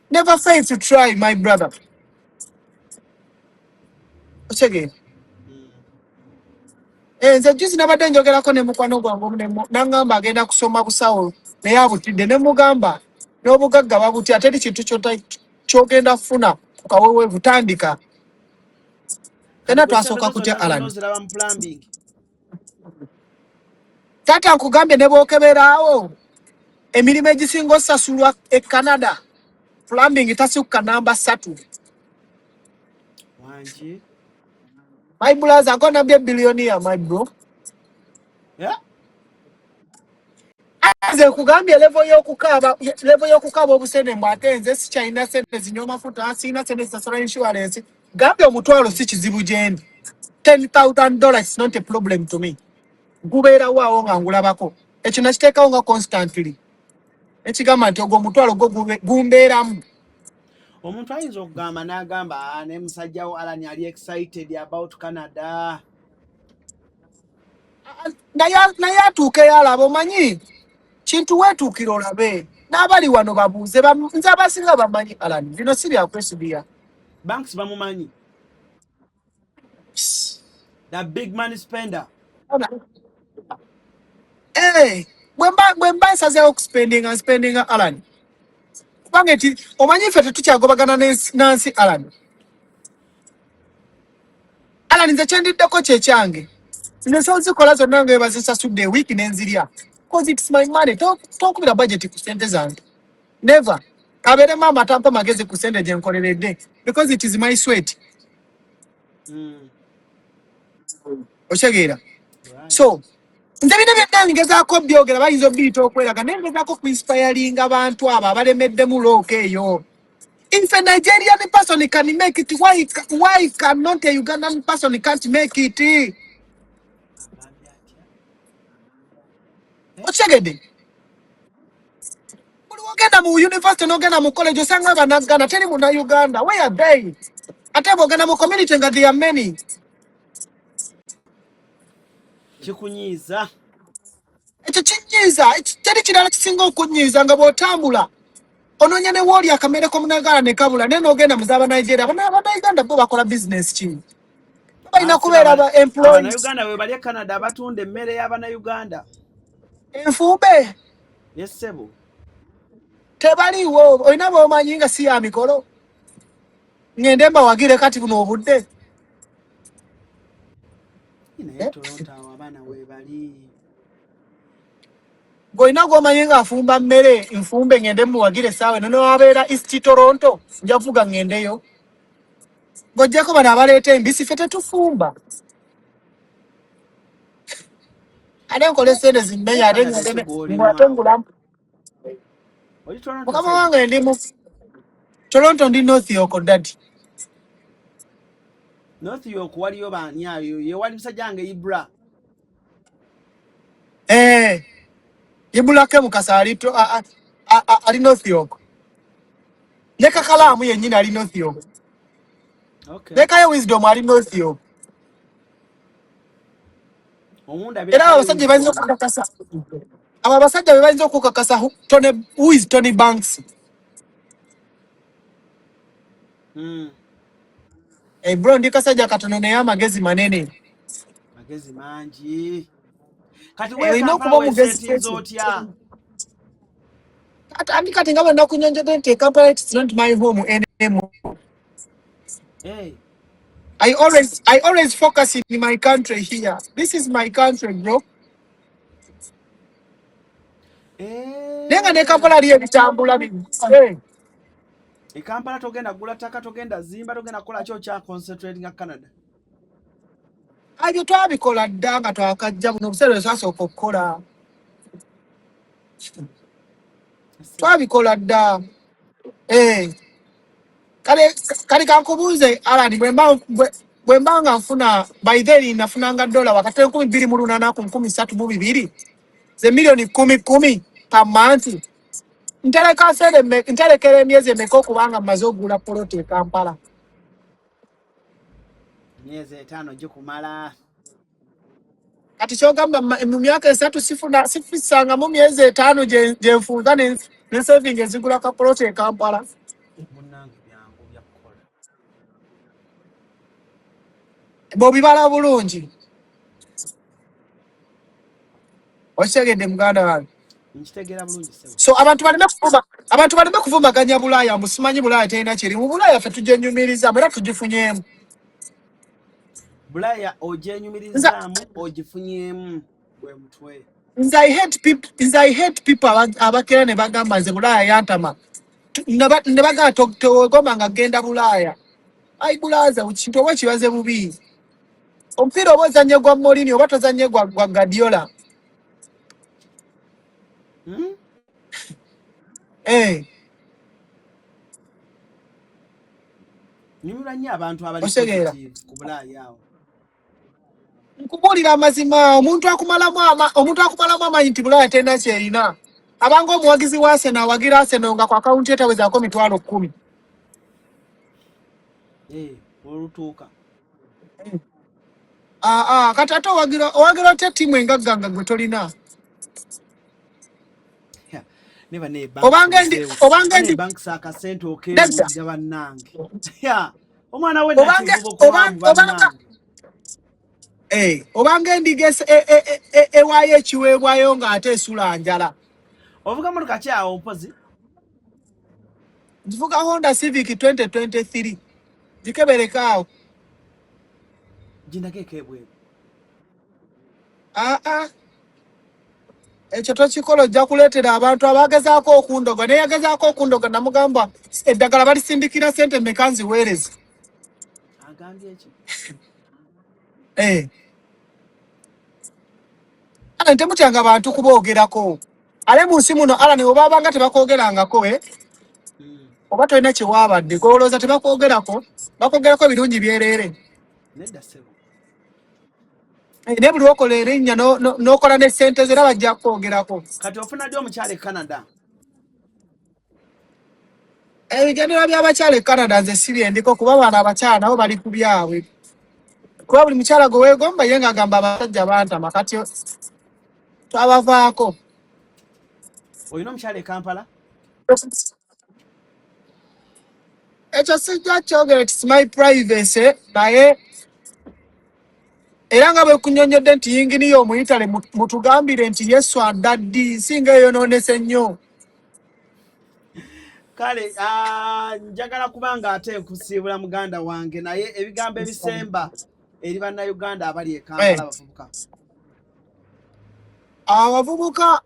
Never fail to try, my brother. Otegeera. Nze juzi nabadde njogerako ne mukwano gwange omu n'aŋŋamba agenda kusoma busawo naye abutidde ne mugamba n'obugagga babutya teri kintu ky'ogenda kufuna ku kawewe butandika. Tena twasooka kutya Alani. Taata nkugambye ne bw'okeberaawo emirimu egisinga osasulwa e Canada plumbing tasukka namba 3. Wanji. My brother, I'm gonna be a billionaire, my bro. Yeah. Nze nkugambye level y'okukaaba obusene mbwate nze sikyalina sente zinywa mafuta sirina sente zisasula insurance. Gambye omutwalo si kizibu gyendi. $10,000 is not a problem to me. Gubeerawo awo nga ngulabako. Ekyo nakiteekawo nga constantly. Ekigamba nti ogwo omutwalo gumbeeramu. Omuntu ayinza okugamba n'agamba ne musajja wo Alani ali excited about Canada. Naye atuuke yalaba omanyi kintu weetuukira olabe n'abali wano babuuze nze abasinga bamanyi Alani bino si byakwesibira. Banks bamumanyi. That big money spender. Bwe mba nsazeewo okuspendinga Alani kubanga eti omanyi ffe tetukyagobagana nansi Alani. Alani nze kyendiddeko kyekyange nze sonzikola zonna ng'ebazisasudde ewiiki n'enzirya because it's my money. Tonkubira budget ku sente zange. Never. Kabeere maama tampa magezi ku sente gye nkoleredde because it is my sweat. Otegeera. So nze bino byonna ngezaako byogera bayinza obiyita okweraga naye ngezaako kuinspiringa abantu abo abalemeddemu looka eyo. If a Nigerian person can make it, why cannot a Ugandan person can't make it? Otegedde. Buli wogenda mu university n'ogenda mu college osanga Abanaggana teri muna Uganda. Where are they? Ate bw'ogenda mu community nga they are many. Chikunyiza. Ekyo kinyiiza, teri kirala kisinga okunyiiza nga bw'otambula. Onoonya ne wooli akamere k'omunagala ne kabula naye n'ogenda mu z'aba Nigeria. Abannayuganda bo bakola bizinesi ki? Balina kubeera ba employees. Abannayuganda bwe bali e Canada abatunda emmere y'Abannayuganda. Enfumbe Yes, sebo. tebaliiwo. Olina b'omanyi nga si ya mikolo. Ngende mbawagire kati buno obudde. Naye Toronto awo abaana we bali. Gw'olina gw'omanyi ng'afumba mmere nfumbe ngende muwagire essaawa eno newabeera East Toronto nja kuvuga ngendeyo. Ng'oggyako bano abaleeta embisi ffe tetufumba. Ate nkole sente zimmenya ate ngende ngwate ngulamu. Oli Toronto Mukama wange ndi mu Toronto ndi North York dadi. North York waliyo baani ayo ye wali musajja wange Ibra. Yibulake Mukasa ali North York. Ne Kakalaamu yennyini ali North York. Okay. Lekayo Wisdom ali North York. Omunda Era abasajja bayinza okukakasa. Abo abasajja be bayinza okukakasa who is Tony Banks. Bro ndi kasajja katono naye amagezi manene. Magezi mangi. Kati Olina Kampala okuba mugezi otya? Kati nga bwe nakunyonjodde nti Kampala it's not my home anymore. Hey. I always focus in my country here. This is my country, bro. Nenga ne Kampala ali ebitambula bino. E Kampala togenda gula ttaka, togenda zimba, togenda kukola kyo kya concentrating nga Canada. Ayo twabikola dda nga twakajja buno obuseera esasooka okukola. Twabikola dda. Kale kankubuuze Alan bwe mba nga nfuna by then nafunanga dola wakati 2,200 ku 3,200 ze milioni 10 per month. Nterekera emyezi emeka okubanga mmaze okugula poloti e Kampala. Myezi 5 gikumala. Kati kyogamba mu myaka 3 sifisanga mu myezi 5 gye nfunza ne saving ezigula ka poloti e Kampala. Munnange byangu byakukola. Bw'obibala bulungi. Okitegedde muganda wange. Nkitegera bulungi sebo. So abantu baleme kuvumbaganya Bulaaya, musimanyi Bulaaya terina kiri. Mu Bulaaya ffe tugyenyumiriza era tugifunyemu. Bulaaya ogyenyumirizaamu ogifunyemu bwe mutwe. Nze I hate people abakera ne bagamba nze Bulaaya yantama. Ne bagamba tewegomba nga genda Bulaaya. Ayi Bulaaza kintu oba kibaze bubi. Omupiira oba ozanye gwa Mourinho oba tozanye gwa Guardiola. Nyumira nnyo abantu abali positive ku Bulaaya awo. Nkubuulira amazima omuntu akumalamu amanyi nti Bulaaya terina kyerina. Abanga omuwagizi wa Arsenal awagira Arsenal nga ku akawunti etawezaako 10,000. Olutuuka. Kati ate owagira otya ttiimu engagganga gwe tolina. Obanga ndi banks akasente okeewulira bannange. Omwana we nakivubo kubamu bannange. Obanga endiga ewaayo ekiweebwayo ng'ate esula njala. Ovuga motoka ki awo mpozi? Nvuga Honda Civic 2023. Gikebereka awo. Gindage kebwe. Ekyo tokikola ojja kuleetera abantu abagezaako okundoga. Naye yagezaako okundoga namugamba eddagala balisindikira ssente mmeka nziweereze. Agambye ki? Alan temutyanga bantu kuboogerako. Ale mu nsi muno Alan oba abanga tebakwogerangako oba tolina kyewaabadde golowooza tebakwogerako bakwogerako ebirungi byereere. Nedda sebo. Ne buli okola erinnya n'okola ne ssente zera bajja kwogerako. Kati ofuna ddi omukyala e Canada? Ebigendererwa by'abakyala e Canada nze si byendiko kuba baana abakyala nabo bali ku byabwe. kuba buli mukyala gwe weegomba ye ng'agamba abasajja bantama kati twabavaako. Oyina omukyala e Kampala? Ekyo sijja kyogera it's my privacy naye era nga bwe kunnyonnyodde nti yingini yo omuyitale mutugambire nti Yesu adaddi singa eyonoonese nnyo. Kale njagala kubanga ate nkusiibula muganda wange naye ebigambo ebisemba eri bannayuganda abali e Kampala abavubuka. Abavubuka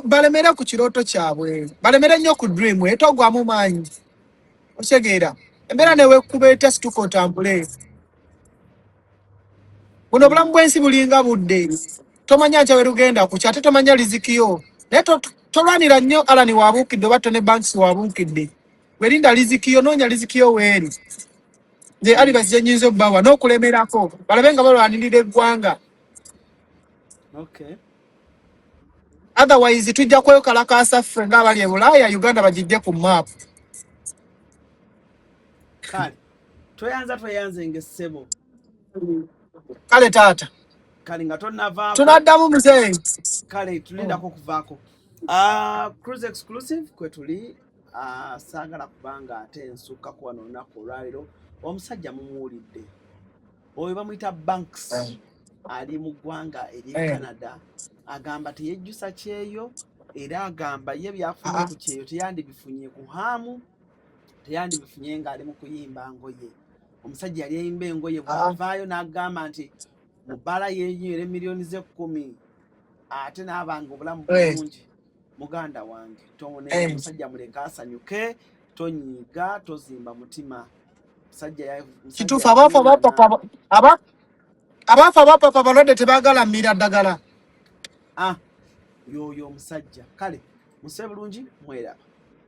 balemere ku kirooto kyabwe, balemere nnyo ku dream, etogwamu maanyi. Otegeera embeera neweekuba etya situka otambule. Buno obulamu bw'ensi bulinga budde, tomanya nkya werugenda kukya ate tomanya lizikiyo, naye tolwanira nnyo Alani waabuukidde oba Tony Banks waabuukidde. Werinda lizikiyo, noonya lizikiyo weeri. Nze advice gye nnyinza obbawa n'okulemerako balabe nga balwanirira eggwanga. Okay. Otherwise tujja kwekalakaasa ffe ng'abali e Bulaaya, Uganda bagijje ku map. Kale tweyanze ng'essebo. Kale taata Kale nga tonnavaako. tunaddamu muzeeyi. Kale tulindako kuvaako. CRUZ exclusive kwe tuli. Saagala kubanga ate nsukkaku wano olunaku olwaliro. Omusajja mumuwulidde. Oyo bamuyita Banks. Ali mu ggwanga eri Canada. Agamba teyejjusa kyeyo era agamba ye byafunye ku kyeyo teyandibifunye ku haamu, teyandibifunye ng'ali mu kuyimba Engoye. Omusajja yali ayimba Engoye bw'avaayo n'agamba nti mu bbala yenywera miliyoni ze 10 ate n'abanga obulamu bulungi. Muganda wange tone omusajja muleka asanyuke, tonyiiga, tozimba mutima. Kituufu abaafa abapapa balwadde tebaagala mmira ddagala. Yoyo omusajja. Kale muse bulungi mwera.